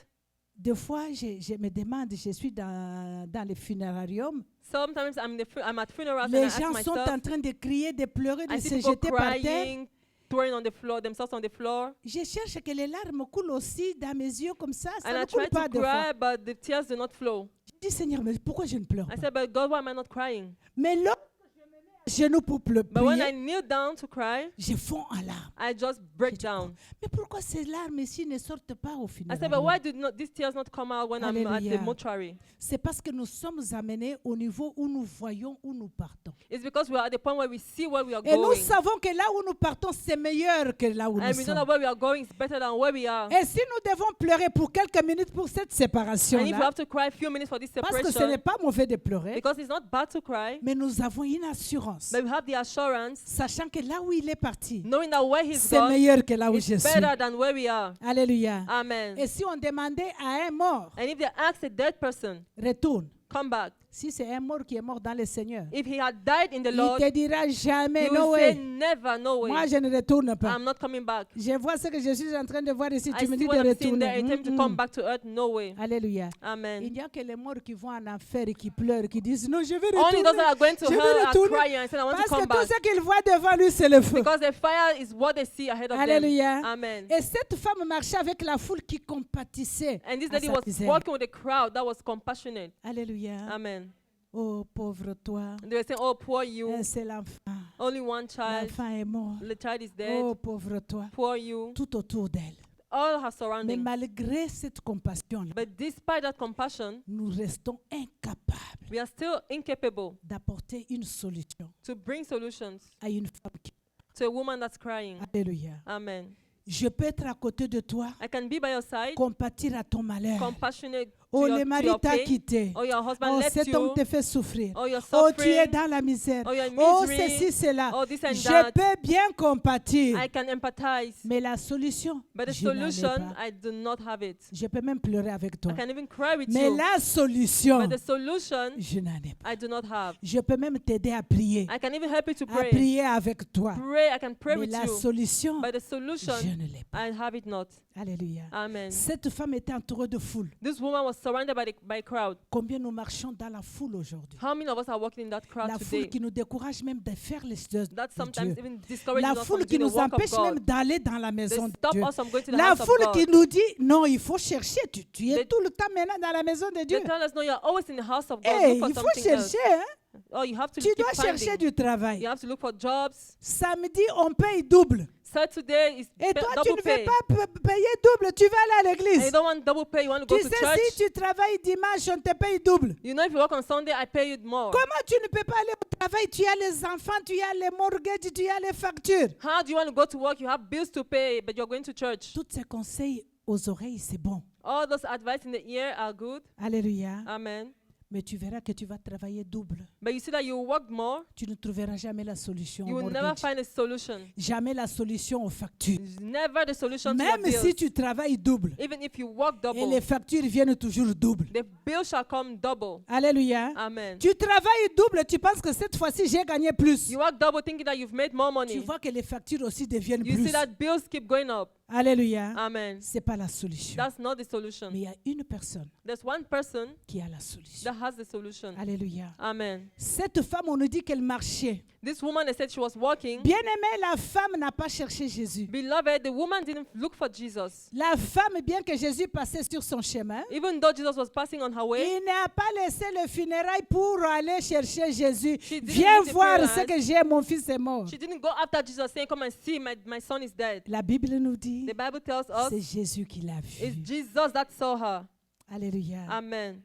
Des fois, je me demande, je suis dans le funérarium, Sometimes I'm at funerals and I les ask gens sont myself, en train de crier, de pleurer, de I see se people jeter par terre. crying, throwing on the floor, themselves on the floor. Je cherche que les larmes coulent aussi dans mes yeux comme ça. Ça And ne I coule try pas to de fois. cry, but the tears do not flow. Je dis, Seigneur, mais pourquoi je ne pleure I pas? said, but God, why am I not crying? Mais lorsque je me mets à genoux pour But when I prier, kneel down to cry, je fonds en larmes. I just Je break dis, down. mais pourquoi ces larmes ici ne sortent pas au I final? said, but why did not these tears not come out when I'm at Hallelujah. the mortuary? C'est parce que nous sommes amenés au niveau où nous voyons où nous partons. It's because we are at the point where we see where we are Et nous going. savons que là où nous partons, c'est meilleur que là où nous And we know that sommes. where we are going is better than where we are. Et si nous devons pleurer pour quelques minutes pour cette And if we séparation-là, have to cry a few minutes for this parce que ce separation, n'est pas mauvais de pleurer, because it's not bad to cry, mais nous avons une assurance, but we have the assurance, sachant que là où il est parti, knowing that where he's c'est gone meilleur que là où je is suis. better than where we are. Alléluia. Amen. Et si on demandait à un mort, And if they ask a dead person, retourne. come back. Si c'est un mort qui est mort dans le Seigneur, If he had died in the il Lord, te dira jamais, he no will say, way. never, no Moi, way. je ne retourne pas. I'm not coming back. Je vois ce que je suis en train de voir ici. I Tu me see dis de what I'm seeing there. retourner. And tell me to come back to earth, no way. Alléluia. Il Amen. n'y a que les morts qui vont en enfer et qui pleurent, qui disent non, je vais Only those that retourner. are going to Je vais hell are retourner. crying and saying, I want to Parce que come tout back. ce qu'ils voient devant lui, c'est le feu. Because the fire is what they see ahead of them. Alléluia. Amen. Et cette femme marchait avec la foule qui compatissait And this à lady sa was misère. walking with a crowd that was compassionate. Alléluia. Amen. Oh, pauvre toi. They were saying, oh, poor you. Un seul enfant. Only one child. L'enfant est mort. The child is dead. Oh, pauvre toi. Poor you. Tout autour d'elle. All her Mais surroundings. malgré cette compassion-là, But despite that compassion, nous restons incapables we are still incapable d'apporter une solution to bring solutions à une femme qui... to a woman that's crying. Alléluia. Amen. Je peux être à côté de toi, I can be by your side, compatir à ton malheur. compassionate Oh, to le your mari t'a pain. quitté. Oh, your husband Oh, left cet homme you. te fait souffrir. Oh, you're Oh, tu es suffering. dans la misère. Oh, you're in Oh, misery. ceci, cela. Oh, this and Je that. peux bien compatir. I can empathize. Mais la solution, But the je n'en ai solution, pas. I do not have it. Je peux même pleurer avec toi. I can even cry with Mais you. la solution, But the solution, je n'en ai pas. I do not have. Je peux même t'aider à prier. I can even help you to À pray. prier avec toi. Pray, I can pray Mais with la you. solution, But the solution, je ne l'ai pas. I have it not. Alléluia. Amen. Cette femme était entourée de foule. This woman was surrounded by a crowd. Combien nous marchons dans la foule aujourd'hui? How many of us are walking in that crowd La foule today? qui nous décourage même de faire les choses That de sometimes Dieu. even discourages La us foule from qui doing the nous work of empêche même God. d'aller dans la They maison de stop Dieu. us from going to the La house of foule God. qui nous dit, non, il faut chercher. Tu es They- tout le temps maintenant dans la maison de Dieu. They tell us, no, you're always in the house of God. Hey, Look il for faut something else. chercher. Hein? Oh, you have to Tu keep dois chercher finding. du travail. You have to look for jobs. Samedi, on paye double. Saturday is Et toi, tu double ne veux pay. pas payer double. Tu vas aller à And you l'église. don't want double pay. You want to go Tu to sais, church. si tu travailles dimanche, on te paye double. You know, if you work on Sunday, I pay you more. Comment tu ne peux pas aller au travail? Tu as les enfants, tu as les mortgages, tu as les factures. How do you want to go to work? You have bills to pay, but you're going to church. Tous ces conseils aux oreilles, c'est bon. All those advice in the ear are good. Alléluia. Amen. Mais tu verras que tu vas travailler double. But you see that you work more, Tu ne trouveras jamais la solution you au will never mortgage. find a solution. Jamais la solution aux factures. Never the solution to your Même bills. si tu travailles double. Even if you work Et double, les factures viennent toujours double. the bill shall come double. Alléluia. Amen. Tu travailles double, tu penses que cette fois-ci j'ai gagné plus. You work double thinking that you've made more Tu money. vois que les factures aussi deviennent You see plus. that bills keep going up. Alléluia. Amen. C'est pas la solution. That's not the solution. Mais il y a une personne There's one person qui a la solution. that has the solution. Alléluia. Amen. Cette femme, on nous dit qu'elle marchait. This woman, they said she was walking. Bien aimée, la femme n'a pas cherché Jésus. Beloved, the woman didn't look for Jesus. La femme, bien que Jésus passait sur son chemin, Even though Jesus was passing on her way, il n'a pas laissé le funérail pour aller chercher Jésus. She didn't Viens leave the voir funeral. ce que j'ai, mon fils est mort. she didn't go after Jesus saying, come and see, my son is dead. La Bible nous dit, The Bible tells c'est us Jésus qui l'a it's vu. Jesus that saw her. Alléluia. Amen.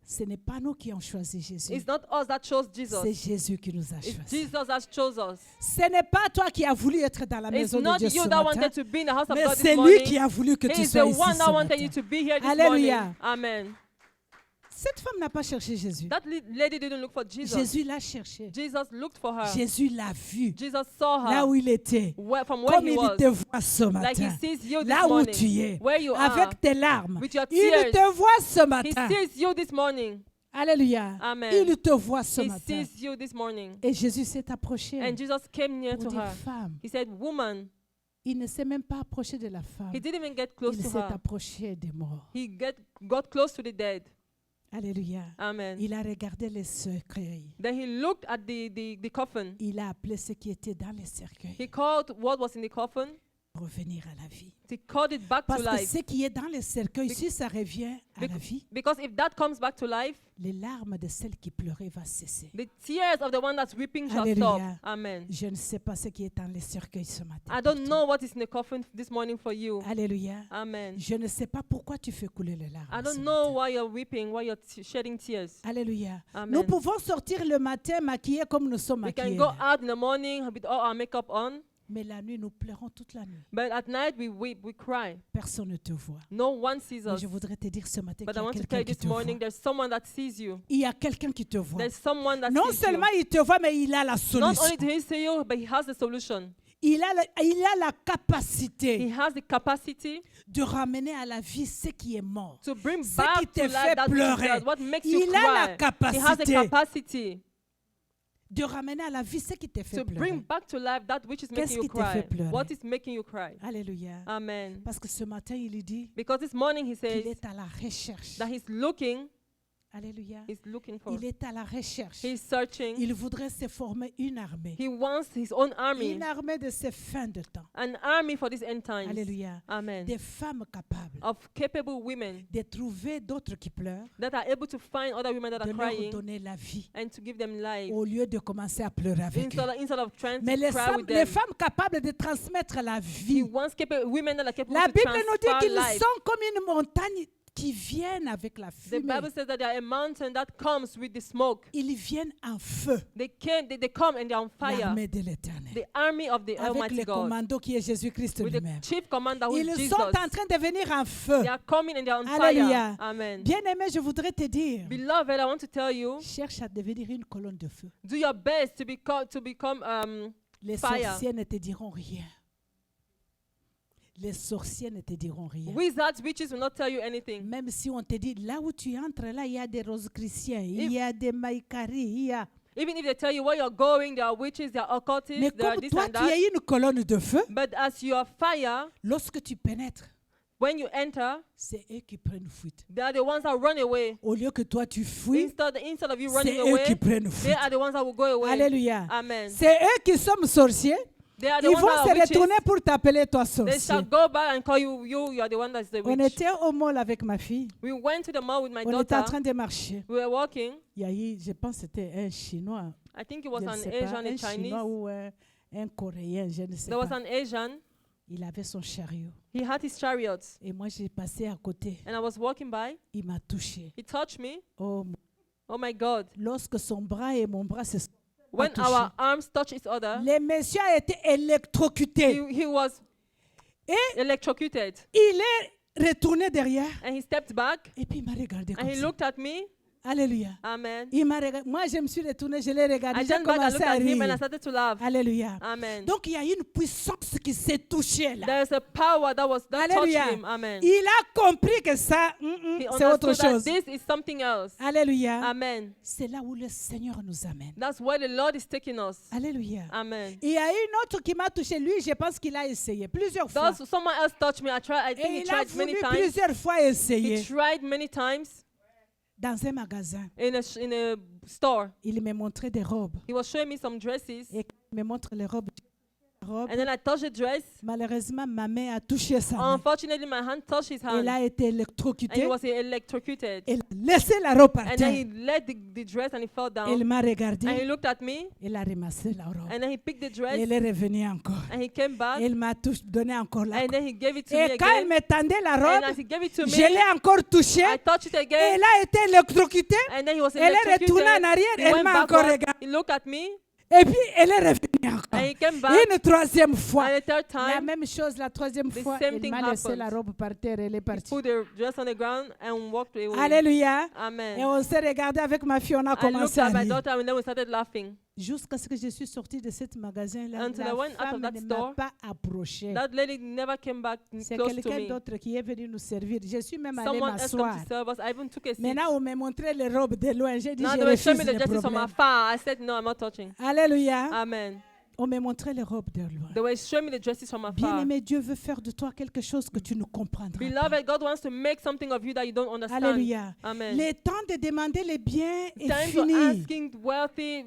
Ce n'est pas nous qui avons choisi Jésus. It's not us that chose C'est Jesus. Jésus qui nous a It's choisis. Jesus that chose us. Ce n'est pas toi qui as voulu être dans la It's maison de not Dieu you ce that matin, wanted to be in the house of mais God c'est this lui morning. qui a voulu que He tu is the sois ici one ce that wanted you matin. to be here this Alléluia. morning. Amen. Cette femme n'a pas cherché Jésus. That lady didn't look for Jesus. Jésus l'a cherché. Jesus looked for her. Jésus l'a vu. Jesus saw Là her où il était. from where Comme he il was. te voit ce Like he matin. sees you this Là où morning. tu es. Where you are. Avec tes larmes. With your Il tears. te voit ce He matin. sees you this morning. Alléluia. Amen. Il te voit ce He matin. sees you this morning. Et Jésus s'est approché And Jesus came near pour to dire, her. femme, He said, woman, Il ne s'est même pas approché de la femme. He didn't even get close Il to s'est her. approché des morts. He got close to the dead. Alléluia. Amen. Il a regardé les cercueils. Then he looked at the coffin. Il a appelé ce qui était dans les cercueils. He called what was in the coffin. Revenir à la vie. He called it back to Parce que life. ce qui est dans les cercueils, si ça revient à la vie, Because if that comes back to life, les larmes de celle qui pleurait vont cesser. the tears of the one that's weeping shall Alléluia. stop. Amen. Je ne sais pas ce qui est dans les cercueils ce matin. I don't know what is in the coffin this morning for you. Alléluia. Amen. Je ne sais pas pourquoi tu fais couler les larmes. I ce don't know matin. why you're weeping, why you're shedding tears. Alléluia. Amen. Nous pouvons sortir le matin maquillés comme nous sommes We can maquillés. go out in the morning with all our makeup on, Mais la nuit, nous pleurons toute la nuit. but at night we weep, we cry. Personne ne te voit. No one sees Mais us. je voudrais te dire ce matin But qu'il I y a want to tell quelqu'un you qui this te voit. morning, there's someone that sees you. Il y a quelqu'un qui te voit. There's someone that Non sees you. seulement il te voit, mais il a la Not solution. only did he see you, but he has the solution. Il a la He capacité has the capacity de ramener à la vie ce qui est mort. to bring Ce back qui to te life fait that which is pleurer. dead. What makes you Il a la cry. He has the capacité capacity de ramener à la vie ce qui te fait to bring pleurer. back to life that which is Qu'est-ce making you qui te fait cry. pleurer? What is making you cry? Alléluia. Amen. Parce que ce matin, il dit Because this morning he qu'il says est à la recherche. that he's looking Alléluia. for. Il est à la recherche. He's searching. Il voudrait se former une armée. He wants his own army. Une armée de ces fins de temps. An army for these end times. Alléluia. Amen. Des femmes capables Of capable women de trouver d'autres qui pleurent, that are able to find other women that de are leur crying donner la vie and to give them life au lieu de commencer à pleurer avec eux. instead of trying Mais to les cry femmes, with les them. femmes capables de transmettre la He vie. wants women that are capable La to Bible nous dit transfer qu'ils life. sont comme une montagne qui viennent avec la The fumée. Bible says that they are a mountain that comes with the smoke. Ils viennent en feu. They come and they're on fire. L'armée de l'Éternel. The army of the Avec Almighty le God. commando qui est Jésus-Christ With the lui-même. chief commander who is Ils Jesus. sont en train de venir en feu. They are coming and they are on Alléluia. fire. Amen. Bien-aimé, je voudrais te dire, Beloved, I want to tell you, cherche à devenir une colonne de feu. do your best to become Les fire. sorciers ne te diront rien. Les sorciers ne te diront rien. Wizards, witches will not tell you anything. Même si on te dit, là où tu entres, là, il y a des roses chrétiens, il y a des maïkaris, il y a... Even if they tell you where you're going, there are witches, there are occultists, Mais there are comme this toi, and tu that. es une colonne de feu, But as you are fire, lorsque tu pénètres, when you enter, c'est eux qui prennent fuite. they are the ones that run away. Au lieu que toi, tu fuis, Instead of you c'est running eux qui away, prennent they fuite. are the ones that will go away. Alléluia. Amen. C'est eux qui sont sorciers. They are the Ils ones vont that se are witches. retourner pour t'appeler toi They shall sorcier. go back and call you, you are the one that's the On witch. était au mall avec ma fille. We went to the mall with my On était en daughter. train de marcher. We were walking. Il y a eu, je pense que c'était un Chinois. I think it was Je ne an sais pas, Asian un and Chinese. Chinois ou un Coréen, je ne sais There was pas. an Asian. Il avait son chariot. He had his chariots. Et moi, j'ai passé à côté. And I was walking by. Il m'a touché. He touched me. Oh, Oh my God. lorsque son bras et mon bras se sont When touché. our arms touched each other, Le monsieur a été électrocuté. he was Et electrocuted. il est retourné derrière. And he stepped back Et puis il m'a regardé and comme he ça. looked at me. Alléluia. Amen. Il m'a regardé. Moi, je me suis retournée, je l'ai regardé. I J'ai turned back and commencé looked à at him and I rire. started to laugh. Alléluia. Amen. Donc, il y a une puissance qui s'est touchée là. There's a power that touched Alléluia. him. Amen. Il a compris que ça, He c'est autre understood that chose. this is something else. Alléluia. Amen. C'est là où le Seigneur nous amène. That's where the Lord is taking us. Alléluia. Amen. Il y a une autre qui m'a touché. Lui, je pense qu'il a essayé plusieurs fois. Someone else touched me. I think Et he il a tried many voulu times. plusieurs fois He essayer. tried many times Dans un magasin, in a store. il me montrait des robes. He was showing me some dresses. Et quand il me montre les robes, And then I touched the dress. malheureusement, ma main a touché sa main. Unfortunately, my hand touched his hand. Elle a été And he électrocutée. was electrocuted. Elle a laissé la robe par And then terre. he let the dress and he fell Elle down. m'a regardé. And he looked at me. Elle a ramassé la robe. And then he picked the dress. Elle est revenue encore. And he came back. Elle m'a donné encore la And robe. then he gave it to me Et quand elle again. me tendait la And as robe, he gave it to je me, l'ai encore touchée. I touched it again. Elle a été électrocutée. And then he was Elle est electrocuted. retournée en arrière. He Elle went m'a encore backward. regardé. He looked at me. Et puis, elle est revenue encore. And he came back. Une troisième fois. And the third La time, même chose, la troisième the fois, same elle thing m'a laissé happened. la robe par terre. Elle est he partie. put the dress on the ground and walked away. Alléluia. Et Amen. on s'est regardé avec ma fille, on a I looked commencé à at my rire. daughter and then we started laughing. Jusqu'à ce que je suis sortie de ce magasin-là, Until I la went out of femme that ne store. m'a pas approchée. That lady never came back C'est close to quelqu'un me. d'autre qui est venu nous servir. Je suis même allée Someone else came m'asseoir. to serve us. I even took a seat. Maintenant, on m'a montré les robes de loin. J'ai dit, Now je they were showing me refuse the les dresses from problèmes. afar. I said, no, I'm not touching. Alléluia. Amen. On m'a montré les robes de loin. They were showing me the dresses from afar. Bien-aimé, Dieu veut faire de toi quelque chose que tu ne comprendras pas. Beloved, God wants to make something of you that you don't understand. Alléluia. Amen. Le temps de demander les biens est Time to fini. asking wealthy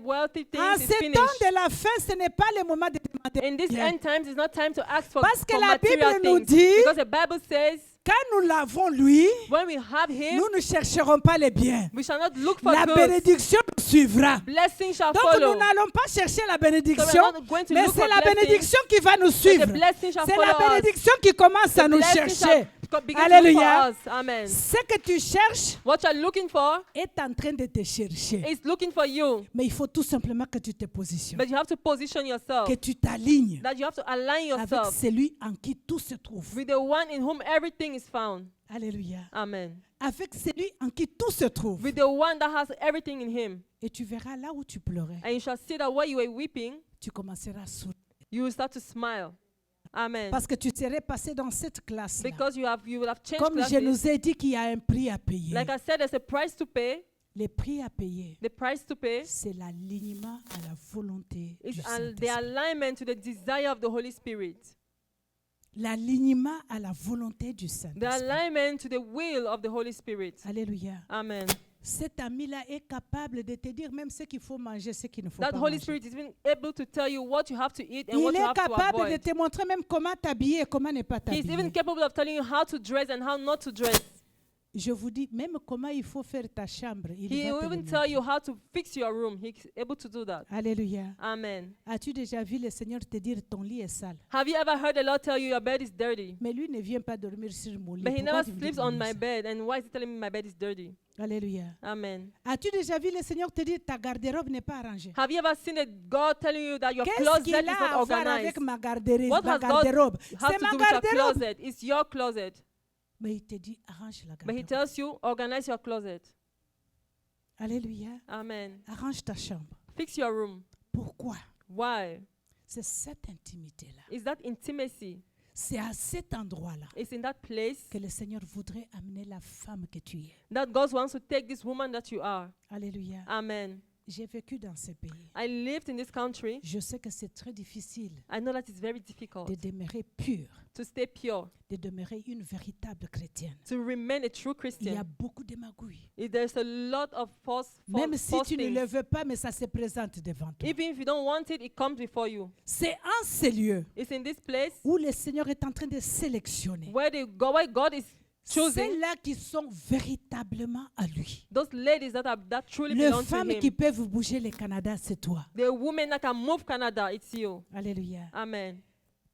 En things is ce finished. temps de la fin, ce n'est pas le moment de demander In les this biens. end times, it's not time to ask for, Parce que for la material Bible nous things. dit, Because the Bible says, quand nous l'avons lui, when we have Him, nous ne chercherons pas les biens. we shall not look for La goods. bénédiction nous suivra. Blessing shall Donc follow. nous n'allons pas chercher la So bénédiction, we're not going to mais look c'est for la blessing, bénédiction qui va nous but suivre. the blessing shall C'est follow la us. bénédiction qui commence à The nous blessing chercher. shall begin to look Alléluia. for us. Amen. Ce que tu cherches What you're looking for est en train de te chercher. is looking for you. Mais il faut tout simplement que tu te positionnes, But you have to position yourself. que tu t'alignes That you have to align avec yourself celui en qui tout se trouve. with the one in whom everything is found. Alléluia. Amen. Avec celui en qui tout se trouve. With the one that has everything in him. Et tu verras là où tu pleurais, And you shall see that while you were weeping, tu commenceras à sourire. you will start to smile. Amen. Parce que tu serais passé dans cette classe-là. Because you will have changed Comme je classes. nous ai dit qu'il y a un prix à payer. Like I said, there's a price to pay. Le prix à payer, The price to pay c'est l'alignement à la volonté is du the Saint-Esprit. alignment to the desire of the Holy Spirit. L'alignement à la volonté du The Saint-Esprit. alignment to the will of the Holy Spirit. Alléluia. Amen. Cet ami-là est capable de te dire même ce qu'il faut manger, ce qu'il ne faut That pas Holy manger. Spirit is even able to tell you what you have to eat and what Il you est have to capable de avoid. te montrer même comment t'habiller et comment ne pas He's even t'habiller. capable of telling you how to dress and how not to dress. Je vous dis, même comment il faut faire ta chambre, il He va will te le even tell you montrer. how to fix your room. He's able to do that. Alléluia. Amen. As-tu déjà vu le Seigneur te dire ton lit est sale? Have you ever heard the Lord tell you your bed is dirty? Mais lui ne vient pas dormir sur mon lit. But he Pourquoi never tu me dis sleeps que on mon lit my est bed. And why is he telling me my bed is dirty? sale? Alléluia. Amen. As-tu déjà vu le Seigneur te dire ta garde-robe n'est pas arrangée? Have you ever seen a God telling you that your Qu'est-ce closet qu'il is a not à voir organized? avec ma garde-robe? What Ma has God garde-robe. Has C'est to ma do with your garde-robe. closet. It's your closet. Mais il te dit arrange la But he garde-robe. tells you, organize your closet. Alléluia. Amen. Arrange ta chambre. Fix your room. Pourquoi? Why? C'est cette intimité-là. Is that intimacy? C'est à cet endroit-là It's in that place que le Seigneur voudrait amener la femme que tu es. that God wants to take this woman that you are. Alléluia. Amen. J'ai vécu dans ce pays. I lived in this country. Je sais que c'est très difficile I know that it's very difficult de demeurer pur, to stay pure, de demeurer une véritable chrétienne. to remain a true Il y a Christian. beaucoup de magouilles. There's a lot of Même si false tu ne le things. veux pas, mais ça se présente devant toi. Even if you don't want it, it comes before you. C'est en ce lieu It's in this place où le Seigneur est en train de sélectionner where God is choosing celles-là qui sont véritablement à lui. those ladies that truly Les belong to femmes qui Him. peuvent bouger le Canada, c'est toi. The women that can move Canada, it's you. Alléluia. Amen.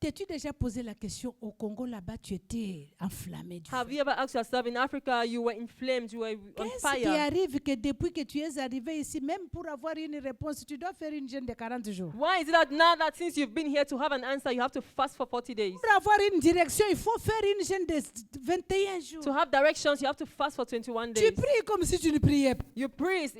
T'es-tu déjà posé la question au Congo là-bas, tu étais enflammé du Have feu. you ever asked yourself, in Africa, you were inflamed, you were on Qu'est-ce qui fire? arrive que depuis que tu es arrivé ici, même pour avoir une réponse, tu dois faire une jeûne de 40 jours. Why is it that now that since you've been here to have an answer, you have to fast for 40 days? Pour avoir une direction, il faut faire une jeûne de 21 jours. To have directions, you have to fast for 21 Tu days. pries comme si tu ne priais pas. You praise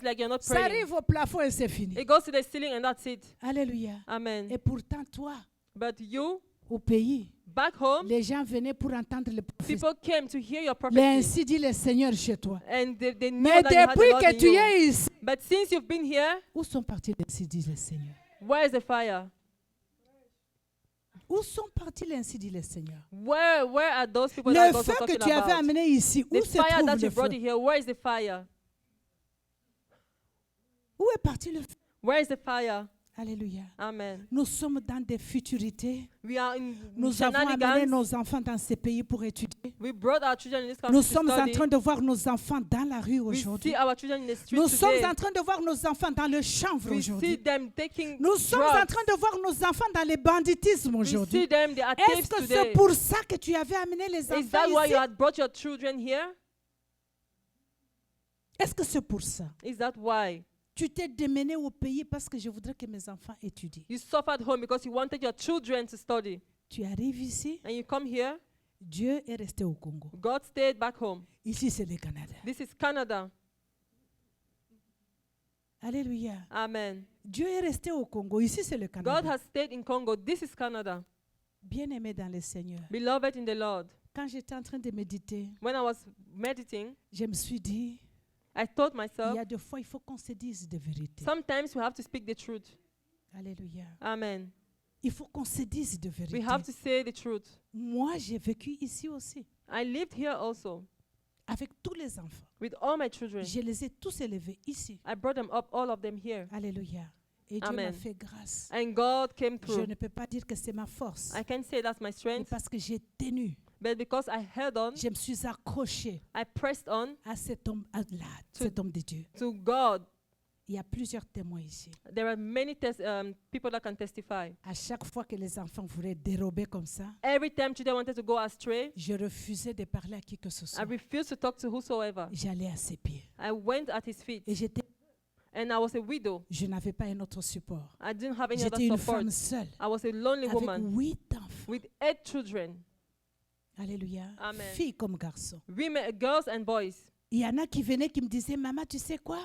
like you're not Ça praying. arrive au plafond et c'est fini. It goes to the ceiling and that's it. Alléluia. Amen. Et pourtant, toi, But you, au pays, back home, les gens venaient pour entendre le prophète. people came to hear your Mais prophecy. ainsi dit le Seigneur chez toi. And they know Mais that you had the depuis Lord que in tu you. es ici, But since you've been here, où sont partis les ainsi dit le Seigneur? where is the fire? Où sont partis les ainsi dit le Seigneur? Where are those people that Le God feu was que talking tu avais about? amené ici, où The se fire trouve that le you brought feu? here, where is the fire? Où est parti le feu? Where is the fire? Alléluia. Amen. Nous sommes dans des futurités. We are in Nous avons amené shenanigans. nos enfants dans ces pays pour étudier. We brought our children in this country Nous to sommes en study. train de voir nos enfants dans la rue We aujourd'hui. see our children in the street Nous sommes today. en train de voir nos enfants dans le chanvre We see aujourd'hui. them taking Nous sommes drugs. en train de voir nos enfants dans le banditisme We see aujourd'hui. them, they are Est-ce thieves que today. c'est pour ça que tu avais amené les Is enfants that why ici? you had brought your children here? Est-ce que c'est pour ça? Is that why? Tu t'es démené au pays parce que je voudrais que mes enfants étudient. You suffered home because you wanted your children to study. Tu arrives ici, And you come here, Dieu est resté au Congo. God stayed back home. Ici, c'est le Canada. This is Canada. Alléluia. Amen. Dieu est resté au Congo. Ici, c'est le God Canada. has stayed in Congo. This is Canada. Bien-aimé dans le Seigneur. Beloved in the Lord. Quand j'étais en train de méditer, When I was meditating, je me suis dit, I thought il myself, y a des fois, il faut qu'on se dise de vérité. sometimes we have to speak the truth. Alléluia. Amen. Il faut qu'on se dise de We vérité. have to say the truth. Moi, j'ai vécu ici aussi, I lived here also avec tous les enfants. with all my children. Je les ai tous élevés ici. I brought them up, all of them here. Alléluia. Et Dieu m'a Amen. fait grâce. And God came Je through. ne peux pas dire que c'est ma force, I can't say that's my mais strength, parce que j'ai tenu, but because I held on, je me suis accroché I pressed on à cet homme-là, cet homme de Dieu. to God. Il y a plusieurs témoins ici. There are many people that can testify. À chaque fois que les enfants voulaient dérober comme ça, Every time children wanted to go astray, je refusais de parler à qui que ce I soit. refused to talk to whosoever. J'allais à ses pieds. I went at his feet, Et and I was a widow. je n'avais pas un autre support. I didn't have any other J'étais une support. femme seule, I was a lonely avec woman 8 enfants. with 8 children, Alléluia. Amen. Filles comme garçons. women, girls and boys. Il y en a qui venaient, qui me disaient, maman, tu sais quoi?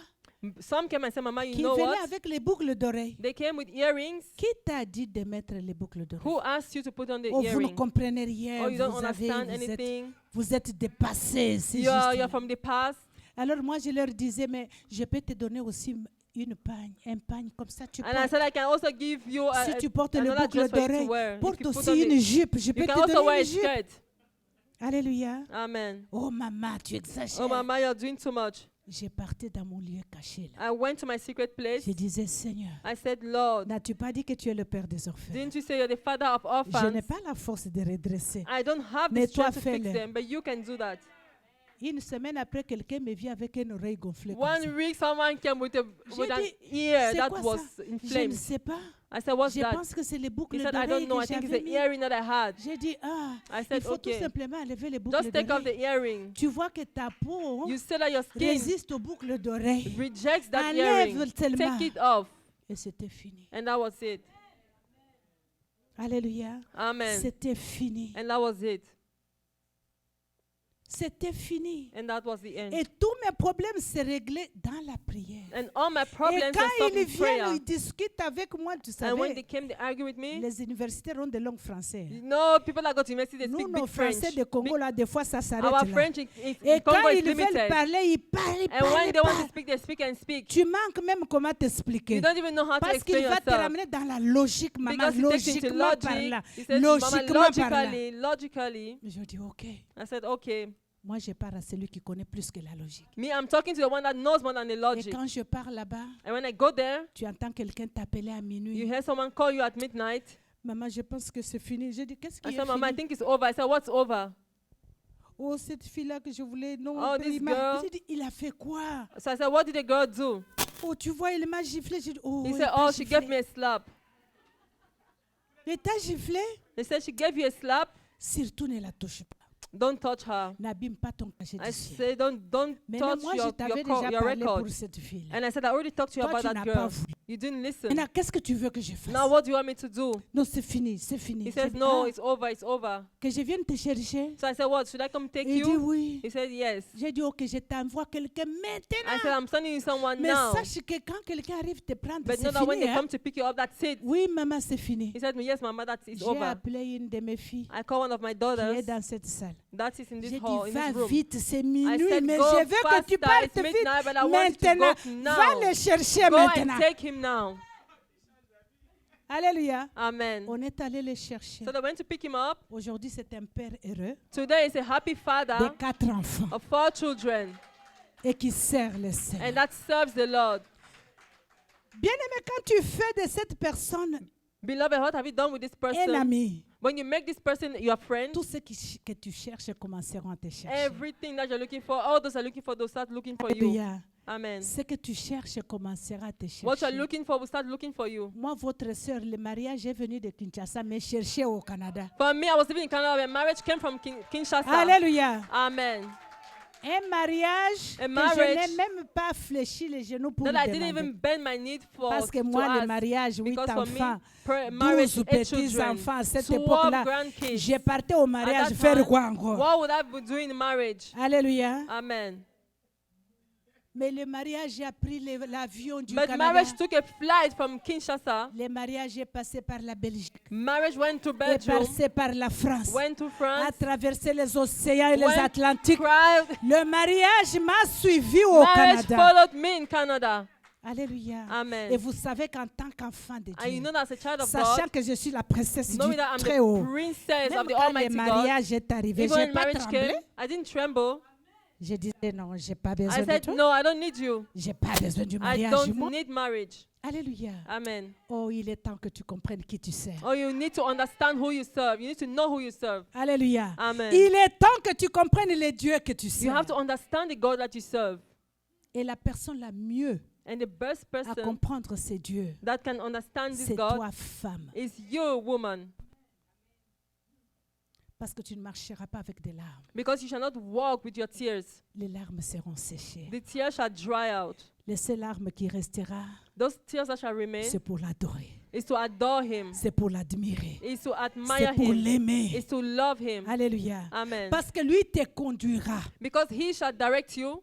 Some came and said, Mama, you Qui know venaient what? avec les boucles d'oreilles. They came with earrings. Qui t'a dit de mettre les boucles d'oreilles? Who asked you to put on the Oh, vous ne earring? comprenez rien. Oh, you don't Vous understand êtes, anything. vous êtes dépassés. C'est You're juste là. from the past. Alors moi, je leur disais, mais je peux te donner aussi une pagne, un pagne comme ça. Tu And I portes. said, I can also give you Si tu portes les another boucles dress for you to d'oreilles, wear. If porte you put aussi on une the, jupe. Je peux you te can also donner wear a une jupe. skirt. Alléluia. Amen. Oh maman, tu exagères. Oh, Mama, you're doing too much. J'ai parti dans mon lieu caché là. I went to my secret place. Je disais, Seigneur, I said, Lord, n'as-tu pas dit que tu es le père des orphelins? didn't you say you're the father of Je n'ai orphans? pas la force de redresser. I don't have Mais the toi, strength to fix fais-le. them, but you can do that. Une semaine après, quelqu'un me vit avec une oreille gonflée comme ça. 1 week, someone came with J'ai an dit, ear c'est that quoi was ça? Je ne inflamed. sais pas. I said, what's Je that? pense que c'est les boucles He said, I don't d'oreilles know. que I think it's j'avais the mis. earring that I had. J'ai dit, I il said, faut tout okay. simplement enlever les boucles Just take off the d'oreilles. earring. Tu vois que ta peau You say that your skin résiste aux boucles d'oreilles. rejects that Enlève earring. seulement. Take it off. Et c'était fini. And that was it. Alléluia. Amen. C'était fini. And that was it. C'était fini. And that was the end. Et tous mes problèmes se réglaient dans la prière. And all my Et problems quand were solved ils in prayer. viennent, ils discutent avec moi, tu And when savais, they came to argue with me, les universitaires ont des langues françaises. you know, people that go to university, they Nous, speak nos big French. Français de Congo, là, des fois, ça s'arrête Our là. French in Et Congo quand is ils veulent limited. parler, ils parlent, And when they want to parlent. speak, they speak and speak. Tu manques même comment t'expliquer. You don't even know how to Parce explain qu'il va te yourself. ramener dans la logique, maman, Because he takes into logiquement par logic. là. He says, Mama, Logiquement par là. logically. Mais je dis, OK. I said, okay. Moi, je parle à celui qui connaît plus que la logique. Me, I'm talking to the one that knows more than the Et logic. quand je pars là-bas, And when I go there, tu entends quelqu'un t'appeler à you minuit. hear someone call you at midnight. Maman, je pense que c'est fini. Je dis, qu'est-ce I qui said, est Mama, I fini? think it's over. I said, what's over? Oh, cette fille-là que je voulais, non. Oh, il this m'a- girl. J'ai dit, il a fait quoi? So I said, what did the girl do? Oh, tu vois, il m'a giflé. J'ai dit, oh, He il said, t'a oh, she gave giflé. me a slap. Il t'a giflé? They said, she gave you a slap. Surtout ne la touche pas. Don't touch her. N'abîme pas ton cachet I du ciel. said, don't Maintenant, touch moi, je your t'avais your déjà parlé record. pour cette fille-là. And I said, I already talked to you Toi, about tu that n'as pas girl. voulu. You didn't listen. Maintenant, qu'est-ce que tu veux que je fasse? Now what do you want me to do? Non, c'est fini, c'est fini. He J'ai says, dit, no, ah, it's over, it's over. que je vienne te chercher. So I said, what, should I come take Il dit you? oui. He said, yes. J'ai dit, ok, je t'envoie quelqu'un I maintenant. said, I'm sending you someone Mais now. sache que quand quelqu'un arrive te prendre, But c'est know that when fini. they Hein? come to pick you up, that's it. Oui, maman, c'est fini. He said, yes, Mama, that's it's J'ai over. appelé une de mes filles I call one of my qui daughters est dans cette salle. that is in this J'ai hall, dit, in va this room. vite, c'est I minuit, said, mais go je veux que tu faster, partes it's vite midnight, but I want you to maintenant. go Va now. le chercher Go and maintenant. take him now. Alléluia. Amen. On est allé le chercher. So they went to pick him up. Aujourd'hui, c'est un père heureux Today is a happy de father 4 enfants of 4 children, et qui sert le and Seigneur. that serves the Lord. Bien-aimé, quand tu fais de cette personne Beloved, what have you done with this un person? ami, When you make this person your friend, tout ce que tu cherches commenceront à te chercher. everything that you're looking for, all those are looking for, they'll start looking for you. Alléluia. Amen. Ce que tu cherches commencera à te What you're chercher. looking for will start looking for you. Moi, votre sœur, le mariage est venu de Kinshasa, mais chercher au Canada. For me, I was living in Canada when marriage came from Kinshasa. Alléluia. Amen. Un mariage A que marriage je n'ai même pas fléchi les genoux pour That I didn't demander. even bend my knee for Parce que to moi, le ask. mariage, 8 Because for me, enfants, marriage, 12 8 children, petits-enfants, à cette 12 époque-là, grandkids. j'ai parti au At mariage that faire time, quoi encore? what would I be doing in marriage? Alléluia. Amen. Mais le mariage a pris l'avion du But Canada. marriage took a flight from Kinshasa. Le mariage est passé par la Belgique, Marriage went to est Belgium, passé par la France, went to a France, traversé les océans et les went Atlantiques. cried. Le mariage m'a suivi au Marriage Canada. followed me in Canada. Alléluia. Amen. Et vous savez qu'en tant qu'enfant de And you Dieu, know that as a child of sachant God, que je suis la princesse knowing du that I'm très haut, the princess même of the quand le Almighty God, mariage est arrivé, even j'ai when pas marriage tremblé. came, I didn't tremble. Je disais non, j'ai pas I besoin de said, toi. no, I don't need you. J'ai pas besoin du I mariage. don't Moi. need marriage. Alléluia. Amen. Oh, il est temps que tu comprennes qui tu sers. Oh, you need to understand who you serve. You need to know who you serve. Alléluia. Amen. Il est temps que tu comprennes les dieux que tu You sers. have to understand the God that you serve. Et la personne la mieux And the best à person comprendre ces dieux, that can understand this c'est God toi, femme. is you, woman. Parce que tu ne marcheras pas avec des larmes. Because you shall not walk with your tears. Les larmes seront séchées. The tears shall dry out. Les seules larmes qui restera, Those tears that shall remain c'est pour l'adorer. is to adore him, C'est pour l'admirer. is to C'est admire pour him, l'aimer. is to love him. Alléluia. Amen. Parce que lui te conduira Because he shall direct you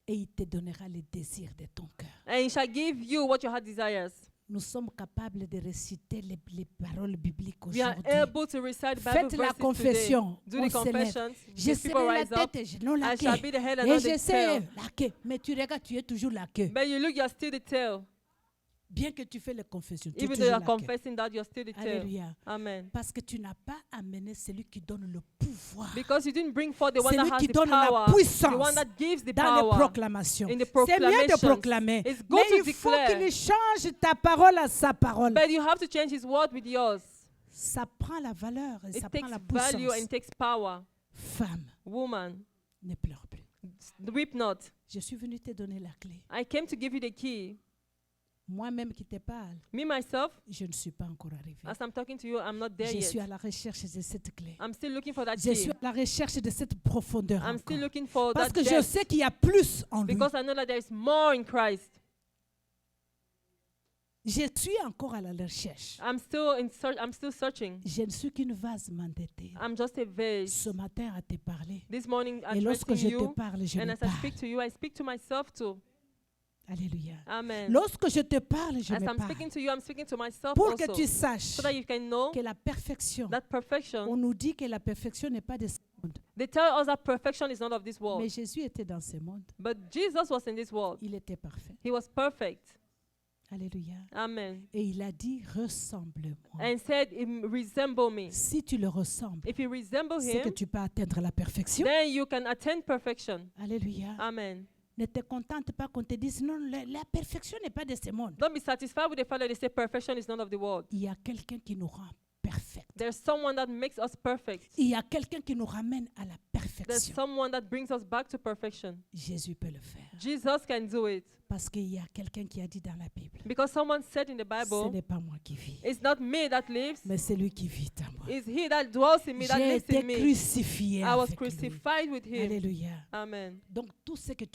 et il te donnera les désirs de ton cœur. and he shall give you what your heart desires. Nous sommes capables de réciter les paroles bibliques We are aujourd'hui. able to recite Bible Faites la verses confession. today. Do On the se lève. confessions. Je The people serai la rise up. tête et non la I shall queue. be the head and Et not je the serai tail. la queue. Mais tu regardes, tu es toujours la queue. But you look, you're still the tail. Bien que tu fais les confessions, tu es Even though toujours you're la queue. confessing that, you're still the tail. Alléluia. Amen. Parce que tu n'as pas amené celui qui donne le pouvoir Because you didn't bring forth the one Celui that has qui the donne la power, the puissance one that gives the dans les power. proclamations. In the C'est bien de proclamations. proclamer. It's good Mais to il faut declare. qu'il change ta parole à sa parole. But you have to change his word with yours. Ça prend la valeur et It ça prend takes la value and puissance. takes power. Femme, Woman, ne pleure plus. weep not. Je suis venue te donner la clé. I came to give you the key. Moi-même qui te parle, Me, myself, je ne suis pas encore arrivée. as I'm talking to you, I'm not there Je suis yet. à la recherche de cette clé. I'm still looking for that Je key. suis à la recherche de cette profondeur I'm still encore. looking for Parce that que je depth. sais qu'il y a plus en lui. Because I know that there is more in Christ. Je suis encore à la recherche. I'm still searching. Je ne suis qu'une vase m'endettée. I'm just a vase. Ce matin, à te parler. This morning, Et lorsque addressing je te you, parle, je and me as I speak parle. to you, I speak to myself too. Alléluia. Amen. Lorsque je te parle, je As me I'm parle. speaking to you, I'm speaking to myself Pour que also. tu saches So that you can know que la perfection, that perfection. on nous dit que la perfection n'est pas de ce monde. They tell us that perfection is not of this Mais world. Jésus était dans ce monde. But Jesus was in this world. Il était parfait. He was perfect. Alléluia. Amen. Et il a dit, ressemble-moi. And said, resemble me. Si tu le ressembles, If you resemble c'est que him, tu peux atteindre la perfection. then you can attain perfection. Alléluia. Amen. Ne te contente pas qu'on te dise, non, la perfection n'est pas de ce monde. Don't be satisfied with the fact that they say perfection is not of the world. Il y a quelqu'un qui nous rend perfect. There's someone that makes us perfect. Il y a quelqu'un qui nous ramène à la There's perfection. someone that brings us back to perfection. Jésus peut le faire. Jesus can do it. Parce qu'il y a quelqu'un qui a dit dans la Bible, Because someone said in the ce Bible, n'est pas moi qui vis, it's not me that lives, mais c'est lui qui vit en moi. it's he that dwells in me, that J'ai lives in été me. crucifié I was avec lui. crucified with him. Alléluia. Amen. Donc tout ce que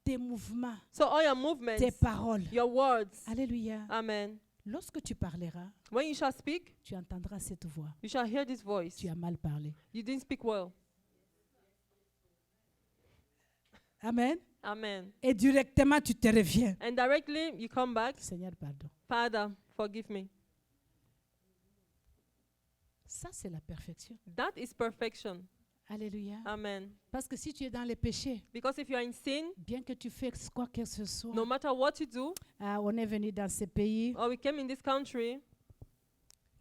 tes mouvements, So all your movements, tes paroles, your words, alléluia. amen. Lorsque tu parleras, When you shall speak, tu entendras cette voix. you shall hear this voice. Tu as mal parlé. You didn't speak well. Amen. Amen. Et directement, tu te reviens. And directly you come back, Seigneur, pardon. Father, forgive me. Ça, c'est la perfection. That is perfection. Alléluia. Amen. Parce que si tu es dans les péchés, Because if you are in sin, bien que tu fasses quoi que ce soit, no matter what you do, on est venu dans ce pays, or we came in this country,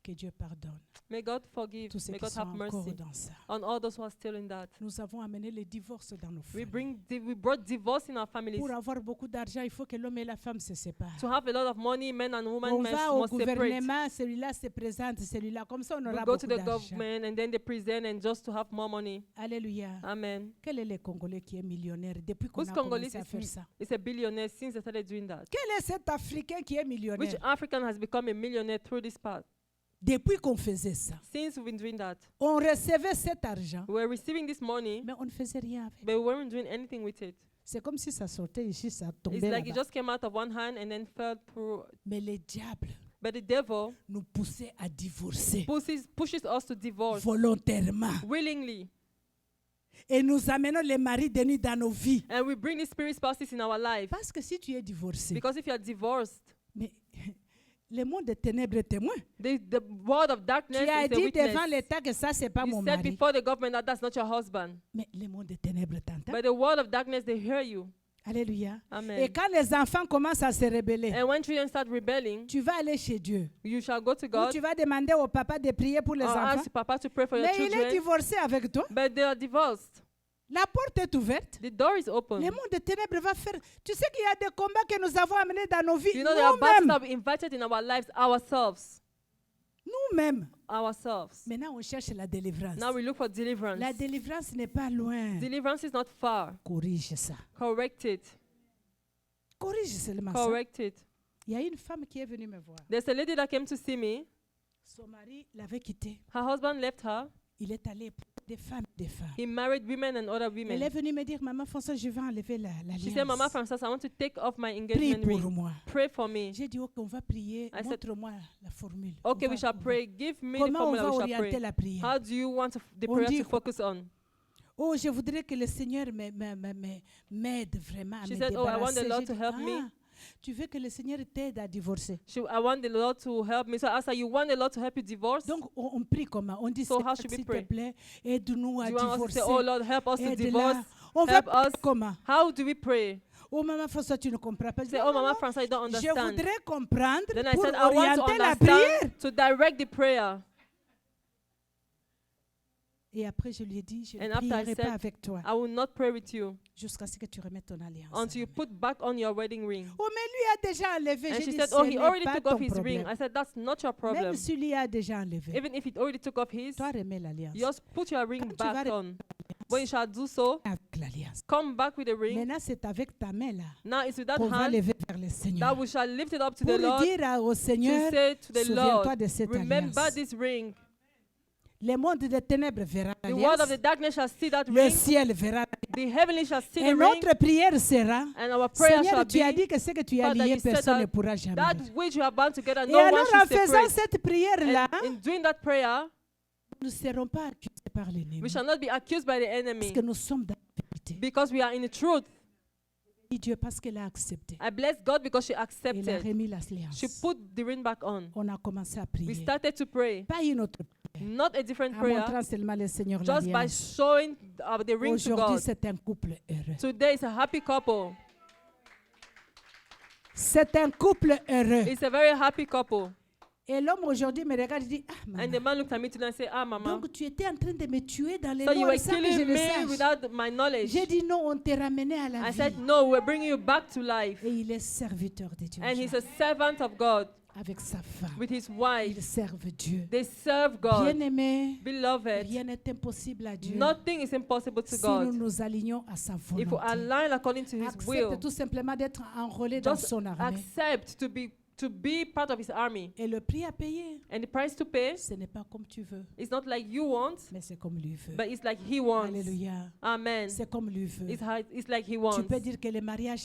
que Dieu pardonne may God forgive, tous ceux may qui God sont have encore mercy dans ça. on all those who are still in that. Nous avons amené le divorce dans nos familles. We brought divorce in our families. Pour avoir beaucoup d'argent, il faut que l'homme et la femme se séparent. To have a lot of money, men and women On va au must separate. gouvernement, celui-là se présente, celui-là. Comme ça, on We aura go beaucoup to the d'argent. government and then they present and just to have more money. Alléluia. Amen. Quel est le Congolais qui est millionnaire depuis qu'on Who's a Congolese commencé à faire ça? is a billionaire since they started doing that? Quel est cet Africain qui est Which millionnaire African has become a millionaire through this path? depuis qu'on faisait ça? Since we've been doing that, On recevait cet argent, we were receiving this money, mais on ne faisait rien avec. but we weren't doing anything with it. C'est comme si ça sortait ici, ça It's tombait like it là-bas. just came out of one hand and then fell through. Mais le diable But the devil nous poussait à divorcer pushes us to divorce volontairement. willingly. Et nous amenons les maris de nuit dans nos vies. And we bring the spirit spouses in our life. Parce que si tu es divorcé, Because if you are divorced, mais le monde des ténèbres est témoin. the world of darkness Tu as is the dit witness. devant l'État que ça, c'est pas You mon said mari. before the government that that's not your husband. Mais le monde des ténèbres t'entend. But the world of darkness, they hear you. Alléluia. Amen. Et quand les enfants commencent à se rebeller, And when children start rebelling, tu vas aller chez Dieu. you shall go to Ou God tu vas demander au papa de prier pour les or enfants. ask Papa to pray for your Mais il est children. divorcé avec toi. But they are divorced. La porte est ouverte. The door is open. Le monde des ténèbres va faire. Tu sais qu'il y a des combats que nous avons amenés dans nos vies. You know, there are battles that Nous-mêmes. we invited in our lives ourselves. Nous-mêmes. Ourselves. Maintenant, on cherche la délivrance. Now we look for deliverance. La délivrance n'est pas loin. Deliverance is not far. Corrige ça. Correct it. Corrige seulement ça. Correct it. Il y a une femme qui est venue me voir. There's a lady that came to see me. Son mari l'avait quittée. Her husband left her. Il est allé pour des femmes, des femmes. He married women and other Elle est women. venue me dire, Maman François, je vais enlever She said, Mama l'alliance. Francis, I want to take off my Prie engagement pour ring. moi. Pray for me. J'ai dit, ok, on va prier. I said, Montre-moi la formule. Okay, On we va- shall on va- pray. Give me the Comment on formula va we shall orienter pray. la prière? How do you want the On prayer dit to focus on? Oh, je voudrais que le Seigneur m'aide vraiment à She me said, oh, I want the débarrasser. Lord J'ai to dit, help me. Tu veux que le Seigneur t'aide à divorcer. I want the Lord to help me. So I asked her, you want the Lord to help you divorce? Donc, on prie comment? On dit, So how Seigneur, should we s'il te pray? plaît, aide-nous à Do you want us to divorcer. say, oh Lord, help us to Aide-la. divorce? On va Help prier us. comment? How do we pray? Oh, Maman François, tu ne comprends pas. Je dis, Say, non, oh, Mama non, Francis, I don't je understand. voudrais comprendre Then I pour said, I want to orienter la prière. understand to direct the prayer. Et après, je lui ai dit, je ne And after I prierai said, pas avec toi I will not pray with you jusqu'à ce que tu remettes ton alliance. until you put back on your wedding ring. Oh, mais lui a déjà enlevé. And J'ai she dit, said, ce oh, he n'est already pas took ton off his problème. ring. I said, that's not your problem. Même s'il y a déjà enlevé, Even if he already took off his, toi remets l'alliance. just put your ring Quand tu vas back on. When you shall do so, Avec l'alliance. come back with the ring. Maintenant, c'est avec ta main là Now it's with that qu'on va hand lever vers le that Seigneur. we shall lift it up to Pour the Lord, dire au to Seigneur, say to the souviens-toi Lord, de cette remember alliance. this ring. Le monde des ténèbres verra The world of the l'alliance. darkness shall see that Le ring. ciel verra. The heavenly shall see Et the ring. notre prière sera, And our prayer Seigneur, shall tu as be dit que ce que tu as Father, lié, you said personne ne that pourra jamais. that which you are bound together, Et no one alors, en should faisant separate. cette prière-là, And in doing that prayer, nous ne serons pas accusés par l'ennemi. we shall not be accused by the Parce enemy que nous sommes dans la vérité. because we are in the truth. Et Dieu, parce qu'elle a accepté. I bless God because she Elle a accepted. remis l'alliance. She put the ring back on. On a commencé à We prier. started to pray, Pas une autre. not a different En prayer, montrant seulement le Seigneur just by l'alliance. showing the ring to Aujourd'hui, God. c'est un couple heureux. Today is a happy couple. C'est un couple heureux. It's a very happy couple. Et l'homme aujourd'hui me regarde et dit, ah, And the maman, man looked at me today and said, ah, Mama, donc tu étais en train de me tuer dans les so you were noirs sans que je killing le me sache. without my knowledge. J'ai dit non, on t'a ramené à la I vie. said, no, we're bringing you back to life. Et il est serviteur de Dieu. And he's a servant of God Avec sa femme. with his wife. Ils servent Dieu. They serve God. Bien-aimé, Beloved, rien n'est impossible à Dieu. nothing is impossible to Si nous God. nous alignons à sa If we volonté. align according to his will, Accepte tout simplement d'être enrôlé dans just son armée. accept to be part of his army. Et le prix à payer, And the price to pay ce n'est pas comme tu veux, is not like you want, mais c'est comme lui veut. but it's like he wants. Alléluia. Amen. C'est comme lui veut. It's like he Tu wants. peux dire que le mariage,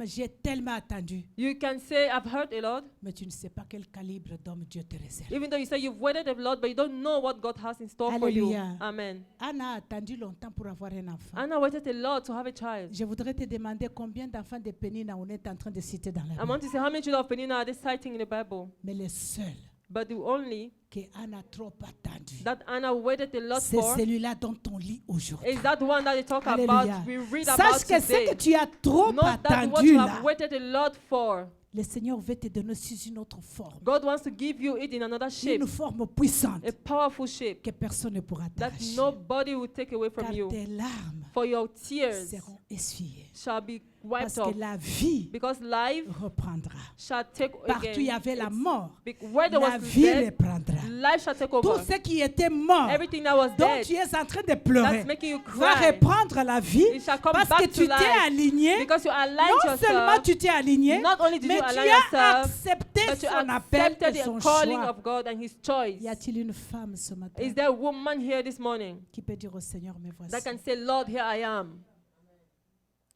j'ai tellement attendu, You can say, I've heard a lot, mais tu ne sais pas quel calibre d'homme Dieu te réserve. even though you say you've waited a lot, but you don't know what God has in store for you. Alléluia. Amen. Anna a attendu longtemps pour avoir un enfant. Anna waited a lot to have a child. Je voudrais te demander combien d'enfants de Pénina on est en train de citer dans la I Bible. want to say how many children of Penina are they citing in the Bible? Mais le seul But the only que Anna a trop attendu, that Anna waited a lot c'est for celui-là dont on lit aujourd'hui. is that one that they talk Alléluia. about, we read about Sache que ce today. que tu as trop Not that what attendu you là, have waited a lot for. le Seigneur veut te donner sous une autre forme. God wants to give you it in another shape, Une forme puissante a powerful shape que personne ne pourra that t'arracher. nobody will take away from Car you. tes larmes For your tears seront essuyées. shall be wiped Parce off, que la vie because life reprendra. shall take Partout il y again. avait la mort, Where there la was vie death, reprendra. life shall take Tout over. ce qui était mort, Everything that was dont dead, tu es en train de pleurer, that's making you va cry, reprendre la vie it shall come parce que back to tu t'es life. aligné. Because you aligned Non seulement yourself, tu t'es aligné, not only did mais you tu align as yourself, accepté but you son appel accepted et son the calling choix. of God and his choice. Y a-t-il une femme ce matin Is there a woman here this morning qui peut dire au Seigneur, me voici. that can say, Lord, here I am.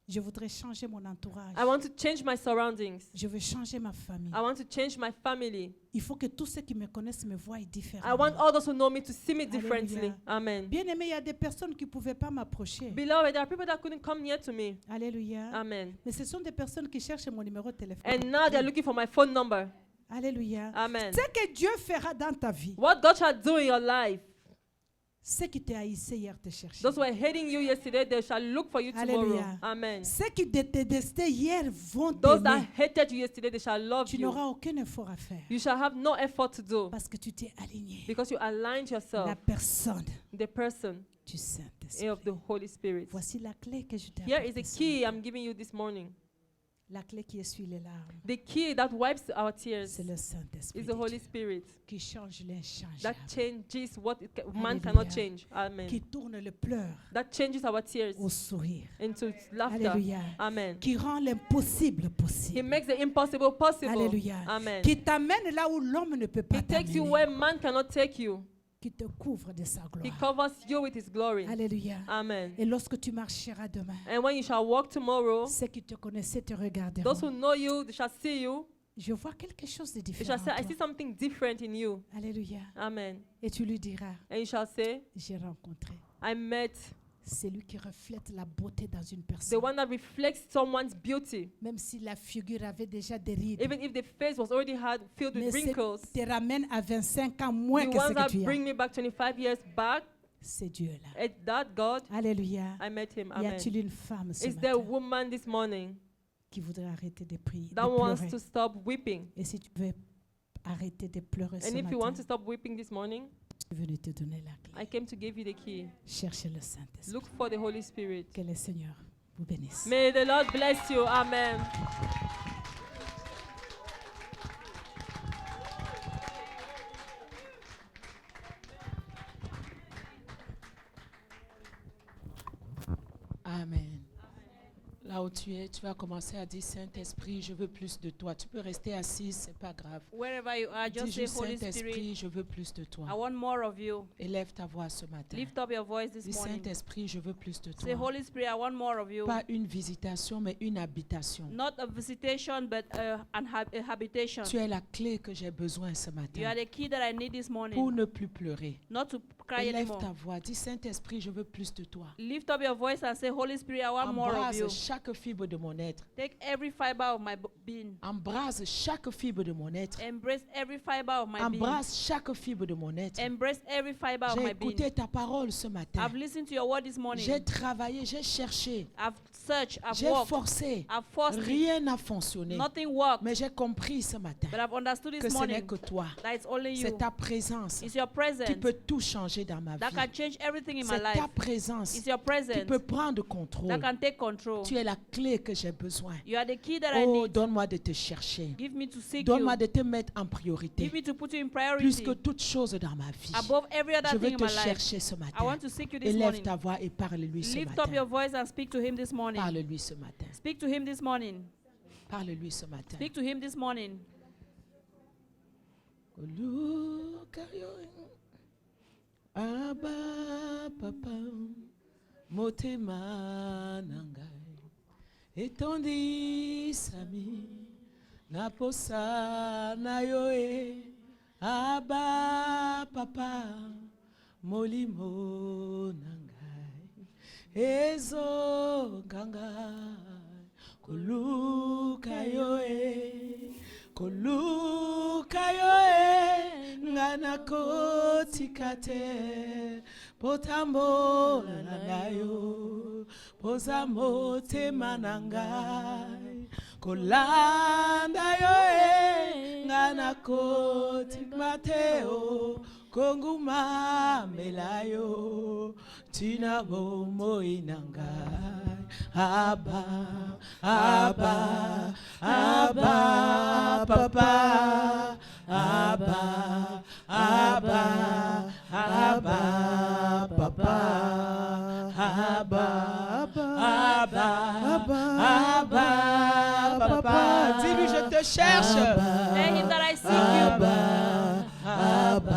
Je voudrais changer mon entourage. I want to change my surroundings. Je veux changer ma famille. I want to change my family. Il faut que tous ceux qui me connaissent me voient I différemment. want others who know me to see me differently. Alléluia. Amen. Bien aimé, il y a des personnes qui ne pouvaient pas m'approcher. Beloved, there are people that couldn't come near to me. Alléluia. Amen. Mais ce sont des personnes qui cherchent mon numéro de téléphone. And now they're looking for my phone number. Alléluia. Amen. Ce que Dieu fera dans ta vie, What God shall do in your life, Ceux qui te haïssaient hier te cherchent. Those who were hating you yesterday, they shall look for you tomorrow. Alléluia. Amen. Ceux qui te détestaient hier vont Those that t'aimer. hated you yesterday, they shall love Tu you. n'auras aucun effort à faire You shall have no effort to do parce que tu t'es aligné. because you aligned La yourself, personne the person du and Saint-Esprit. of the Holy Spirit. Voici la clé que je t'ai Here is apportée the ce key matin. I'm giving you this morning. La clé qui essuie les larmes, The key that wipes our tears c'est le Saint-Esprit is de the Holy Dieu, Spirit qui change that l'inchangeable, changes what man Hallelujah. cannot change. Amen. qui tourne le pleur That changes our tears au sourire. into laughter. Alléluia. Amen. Qui rend l'impossible He possible. makes the impossible possible. Alléluia. Amen. Qui t'amène là où l'homme ne peut pas He takes you t'amener. where man cannot take you. Qui te couvre de sa He gloire. covers you with his glory. Alléluia. Amen. Et lorsque tu marcheras demain, And when you shall walk tomorrow, ceux qui te connaissaient te those who regarderont. know you, they shall see you. Je vois quelque chose de They différent. shall say, en I see toi. something different in you. Alléluia. Amen. Et tu lui diras, And you shall say, j'ai rencontré I met celui qui reflète la beauté dans une the personne. one that reflects someone's beauty. Même si la figure avait déjà des rides. Even if the face was already filled Mais with ce wrinkles. qui te ramène à 25 ans moins The que ce ones que that tu bring as. me back 25 years back, C'est Dieu-là. it's that God, Alléluia. I met him. Y Amen. a-t-il une femme ce Is there a matin woman this morning qui voudrait arrêter de prier, de that wants pleurer? to stop weeping? Et si tu veux arrêter de pleurer ce And if you want matin, to stop weeping this morning, je suis venu te donner la clé. I came to give you the key. Cherchez le Saint-Esprit. Look for the Holy Spirit. Que le Seigneur vous bénisse. May the Lord bless you. Amen. Amen. Là où tu es, tu vas commencer à dire Saint-Esprit, je veux plus de toi. Tu peux rester assise, c'est pas grave. Wherever you are, Dis just say, juste Holy Saint-Esprit, Spirit, je veux plus de toi. I want more of you. Élève ta voix ce matin. Lift up your voice this Dis morning. Saint-Esprit, je veux plus de Say, toi. Holy Spirit, I want more of you. Pas une visitation, mais une habitation. Not a visitation, but a habitation. Tu es la clé que j'ai besoin ce You matin are the key that I need this pour morning. ne plus pleurer. Not to cry Élève anymore. ta voix. Dis Saint-Esprit, je veux plus de toi. Lift up your voice and say, Holy Spirit, I want more of you. Embrase chaque fibre de mon être. Take every fiber of my being. Embrase chaque fibre de mon être. Embrace every fiber of my being. Embrasse chaque fibre de mon être. Embrace every fiber of J'ai my being. écouté ta parole ce matin. I've listened to your word this morning. J'ai travaillé, j'ai cherché, I've searched, I've j'ai walked, forcé. I've forced it. Rien n'a fonctionné. Nothing worked. Mais j'ai compris ce matin But I've understood que this ce n'est morning que toi. that it's only C'est you. ta présence It's your qui presence peut tout changer dans ma that vie. can change everything in my C'est life. ta présence It's your qui presence peut prendre contrôle. that can take control. Tu es la clé que j'ai besoin. You are the key that I Oh, need. donne-moi de te chercher. Give me to seek Donne-moi you. de te mettre en priorité. Give me to put you in Plus que priority toute chose dans ma vie. above every other Je veux thing in te my life. chercher ce I matin. want to seek you this Élève morning. ta voix et parle-lui ce Lift up your matin. voice and speak to him this morning. Parle-lui ce matin. Speak to him this morning. Parle-lui ce matin. Speak to him this morning. Abba papa motema nangai etondi sami naposa na yo e Abba papa molimo nangai ezo ganga koluka yo e ngana kotikate potambola nangayo pozamo temanangai kolanda yo ngana kotikmateo konguma melayo tina bomo inangai Abba, Abba, Abba, Papa, Abba, Abba, Abba, Papa, Abba, Abba, Abba, Papa. Dis-lui, je te cherche. Tell him that I seek you. Abba,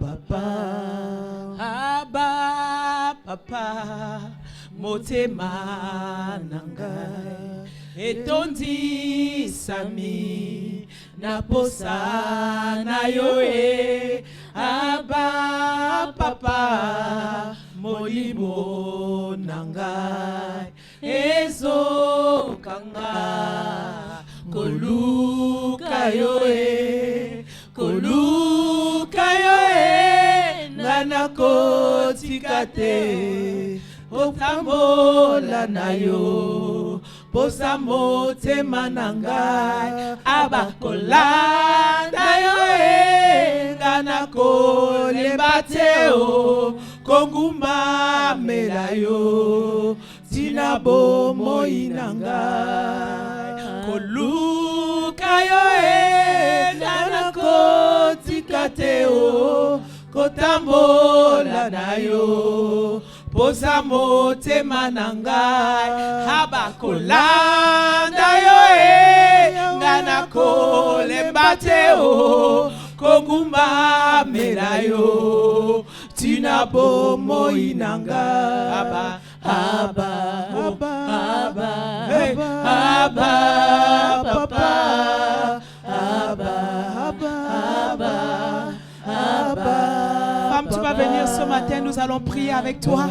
Papa, Abba, Papa. Motema nangai etondi sami naposa na yo e Abba papa molimo nangai ezo kanga koluka yo e ngana ko tika te otambola na yo posa motema na ngai abakolanda yo nga nakolemba te o kongumamela yo tina bomoi na ngai koluka yo nga nakotika te o kotambola na yo posa motema na ngai abakolanda yo nga nakolemba te o kongumamela yo tina bomoi na ngai aba aba aba hey aba papa aba aba aba. Femme, tu vas venir ce matin, nous allons prier avec toi.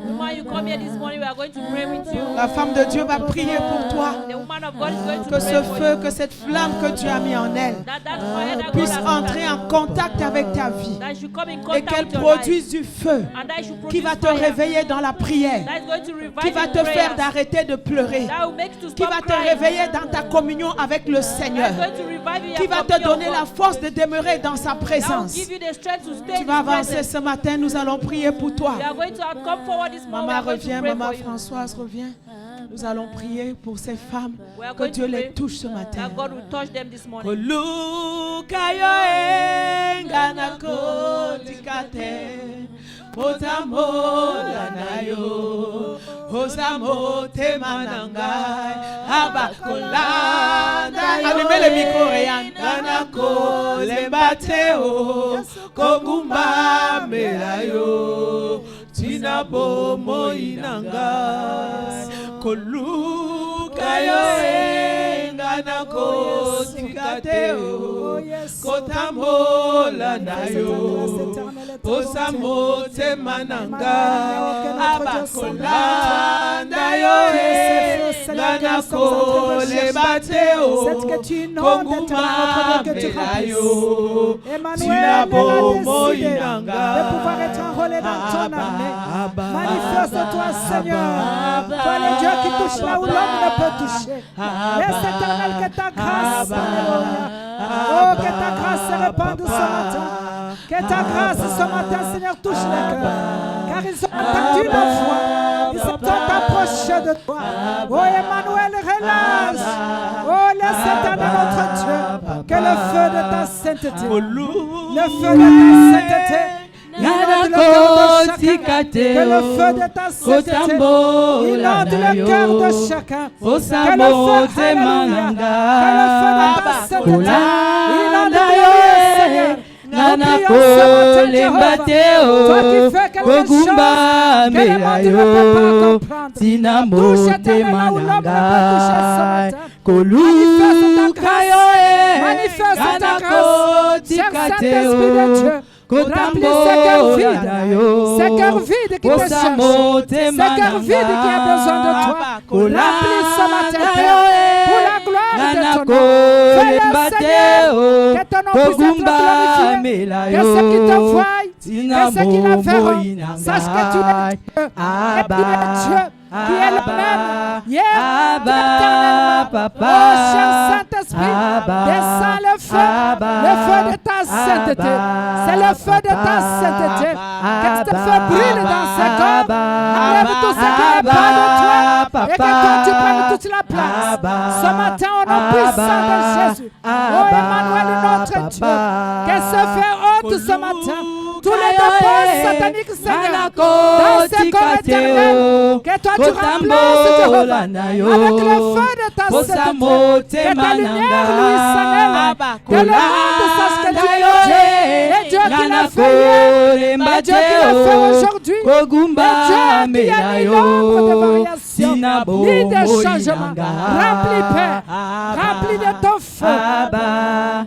Woman, you come here this morning, we are going to pray with you. La femme de Dieu va prier pour toi. The woman of God is going to Que pray ce for feu, you. que cette flamme que tu as mis en elle That fire that God puisse has entrer en contact avec ta vie that should come in et contact qu'elle with your produise du feu life. And that should qui produce va te fire. réveiller dans la prière, That is going to revive qui va your te faire prayers. d'arrêter de pleurer, That will make you to qui stop va te crying. réveiller dans ta communion avec le That Seigneur, is going to revive you qui in va your te donner communion la with force de demeurer dans sa God. That will présence. give you the strength to stay Tu in vas His avancer presence. ce matin, nous allons prier pour toi. We are going to come forward this morning. We Maman are going to revient, pray maman for you. Françoise revient. Nous allons prier pour ces femmes, We are que going Dieu to les pray touche ce matin. that God will touch them this morning. Koluka yo nga nakotika te otambola na yo oza motema na ngai abakolanda yo. Allumez le micro, Ryan. Nga nakolemba te o kongumamela yo tina bomoi na ngai koluka yo nga nakotika te o kotambola na yo posa motema na ngai abakolanda yo nga nakolemba te o kongumamela yo tina bomoi na ngai de pouvoir être enrôlé dans ton armée. Manifeste-toi, Seigneur. Toi, le Dieu qui touche là où l'homme ne peut toucher. Laisse éternel que ta grâce, alléluia. Oh, que ta grâce se répande ce matin. Que ta grâce ce matin, Seigneur, touche les cœurs. Car ils ont entendu la voix. Ils sont approchés de toi. Oh, Emmanuel, relâche. Oh, laisse éternel notre Dieu. Que le feu de ta sainteté, le feu de ta sainteté, inonde le cœur de chacun. Que le feu de ta sainteté inonde le cœur de chacun. Que le feu, alléluia, que le feu de ta sainteté inonde le Seigneur. Nous prions ce matin, Jéhovah. Toi qui fais quelque chose que le monde ne peut pas comprendre. Touche éternel là où l'homme ne peut toucher ce matin. Manifeste ta grâce. Manifeste ta grâce. Cher Saint-Esprit de Dieu. Remplis ces cœurs vides. Ces cœurs vides qui te cherchent. Ces cœurs vides qui ont besoin de toi. Remplis ce matin, Père. Pour la gloire de ton nom. Fais-le, Seigneur. Que ton nom puisse être glorifié. Que ceux qui te voient, que ceux qui la verront, sache que tu es Dieu. Et tu es Dieu qui est le même hier, éternellement. Oh, cher Saint-Esprit, descends le feu de ta sainteté. C'est le feu de ta sainteté. Que ce feu brûle dans ce corps. Enlève tout ce qui n'est pas de toi. Et que toi tu prennes toute la place. Ce matin, au nom puissant de Jésus. Oh, Emmanuel, notre Dieu. Que ce feu ôte ce matin tous les dépôts sataniques, Seigneur, dans ce corps éternel. Que toi tu remplaces, Jéhovah, avec le feu de ta sainteté. Que ta lumière luisonnelle. Que le monde sache que tu es Dieu. Le Dieu qui l'a fait hier. Le Dieu qui l'a fait aujourd'hui. Le Dieu qui a mis l'ombre de variation, ni de changement. Remplis, Père. Remplis de ton feu.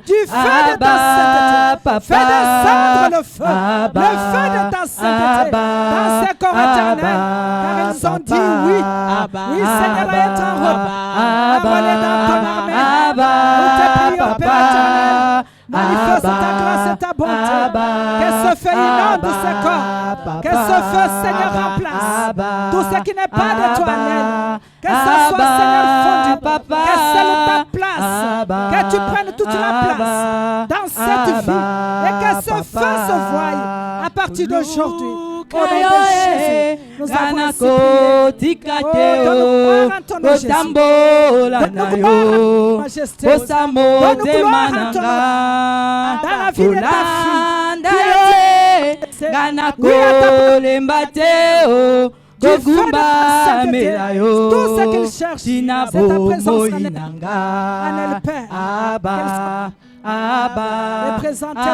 Du feu de ta sainteté. Fais descendre le feu. Le feu de ta sainteté dans ce corps éternel. Car ils ont dit oui. Oui, Seigneur, est enrôlé dans ton armée. Nous te prions, Père éternel. Manifeste ta grâce et ta bonté. Que ce feu inonde ce corps. Que ce feu, Seigneur, remplace tout ce qui n'est pas de toi, Nel. Que ce soit, Seigneur, fondu. Que c'est ta place. Que tu prennes toute la place dans cette vie. Et que ce feu se voie à partir d'aujourd'hui. Au nom de Jésus, nous avons ainsi prié. Donne-nous gloire en ton nom, Jésus. Donne-nous gloire en majesté. Donne-nous gloire en ton nom. Dans la vie de ta fille. Oui, à ta du feu de ta sainteté, tout ce qu'il cherche, c'est ta présence en elle, Père. Représentée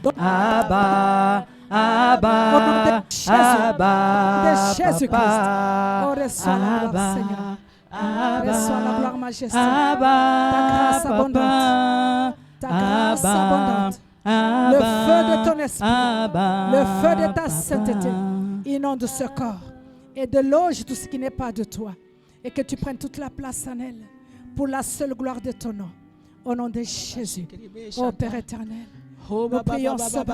au nom de Jésus-Christ. Oh, reçois la gloire, Seigneur. Reçois la gloire, majesté. Ta grâce abondante. Ta grâce abondante. Le feu de ton esprit, le feu de ta sainteté inonde ce corps et déloge tout ce qui n'est pas de toi et que tu prennes toute la place en elle pour la seule gloire de ton nom. Au nom de Jésus, ô Père éternel, nous prions ce matin.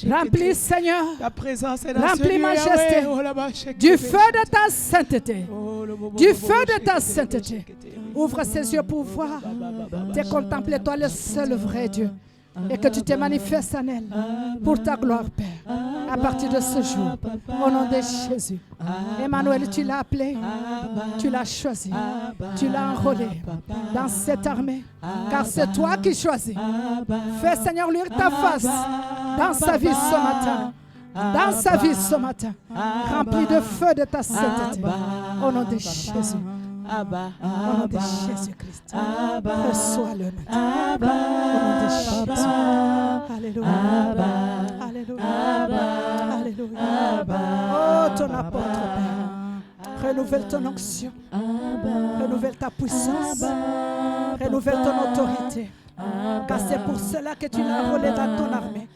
Remplis, Seigneur, remplis, majesté, du feu de ta sainteté, du feu de ta sainteté. Ouvre ses yeux pour voir, te contempler, toi le seul vrai Dieu. Et que tu te manifestes en elle pour ta gloire, Père, à partir de ce jour, au nom de Jésus. Emmanuel, tu l'as appelé, tu l'as choisi, tu l'as enrôlé dans cette armée, car c'est toi qui choisis. Fais, Seigneur, luire ta face dans sa vie ce matin, dans sa vie ce matin, rempli de feu de ta sainteté, au nom de Jésus. Au nom de Jésus-Christ, reçois-le maintenant. Au nom de Jésus. Alléluia. Alléluia. Alléluia. Oh, ton apôtre, Père. Renouvelle ton onction. Renouvelle ta puissance. Renouvelle ton autorité. Car c'est pour cela que tu l'as enrôlé dans ton armée,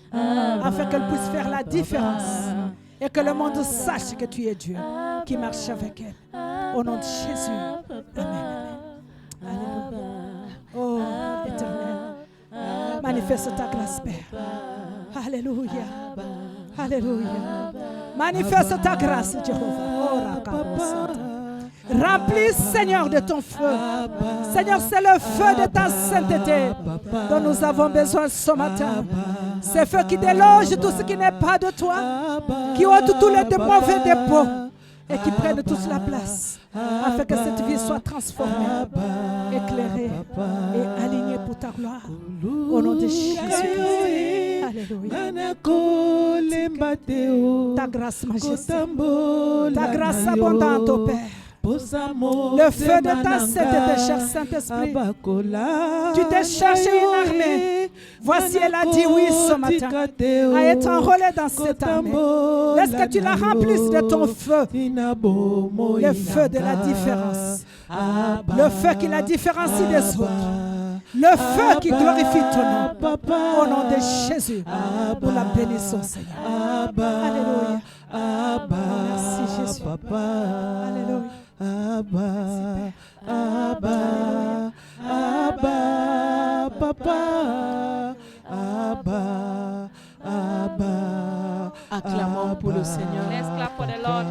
afin qu'elle puisse faire la différence et que le monde sache que tu es Dieu qui marche avec elle. Au nom de Jésus. Amen. Alléluia. Oh, Éternel, manifeste ta grâce, Père. Alléluia. Alléluia. Manifeste ta grâce, Jéhovah. Remplis, Seigneur, de ton feu. Seigneur, c'est le feu de ta sainteté dont nous avons besoin ce matin. C'est le feu qui déloge tout ce qui n'est pas de toi, qui ôte tous les mauvais dépôts et qui prennent toute la place, afin que cette vie soit transformée, éclairée et alignée pour ta gloire. Au nom de Jésus-Christ. Alléluia. Ta grâce, majesté. Ta grâce abondante, ô Père. Le feu de ta sainteté, cher Saint-Esprit. Tu t'es cherché une armée. Voici, elle a dit oui ce matin à être enrôlée dans cette armée. Laisse que tu la remplisses de ton feu. Le feu de la différence. Le feu qui la différencie des autres. Le feu qui glorifie ton nom. Au nom de Jésus. Nous la bénissons, Seigneur. Alléluia. Merci, Jésus. Alléluia. Abba, Abba, Abba, Papa, Abba, Abba. Acclamons pour le Seigneur. Let's clap for the Lord.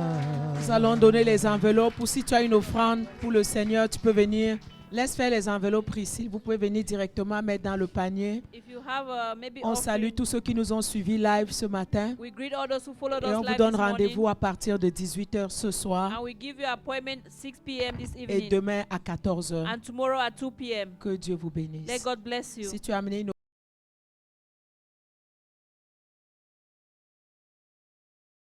Nous allons donner les enveloppes. Ou si tu as une offrande pour le Seigneur, tu peux venir. Laisse faire les enveloppes, Priscille. Vous pouvez venir directement mettre dans le panier. If you have, maybe On salue tous ceux qui nous ont suivis live ce matin. we greet all those who followed Et us on vous live donne this morning. rendez-vous à partir de 18h ce soir And we give you appointment 6 p.m. this et evening. demain à 14h. And tomorrow at 2 p.m. Que Dieu vous bénisse. Let God bless you. Si tu as amené une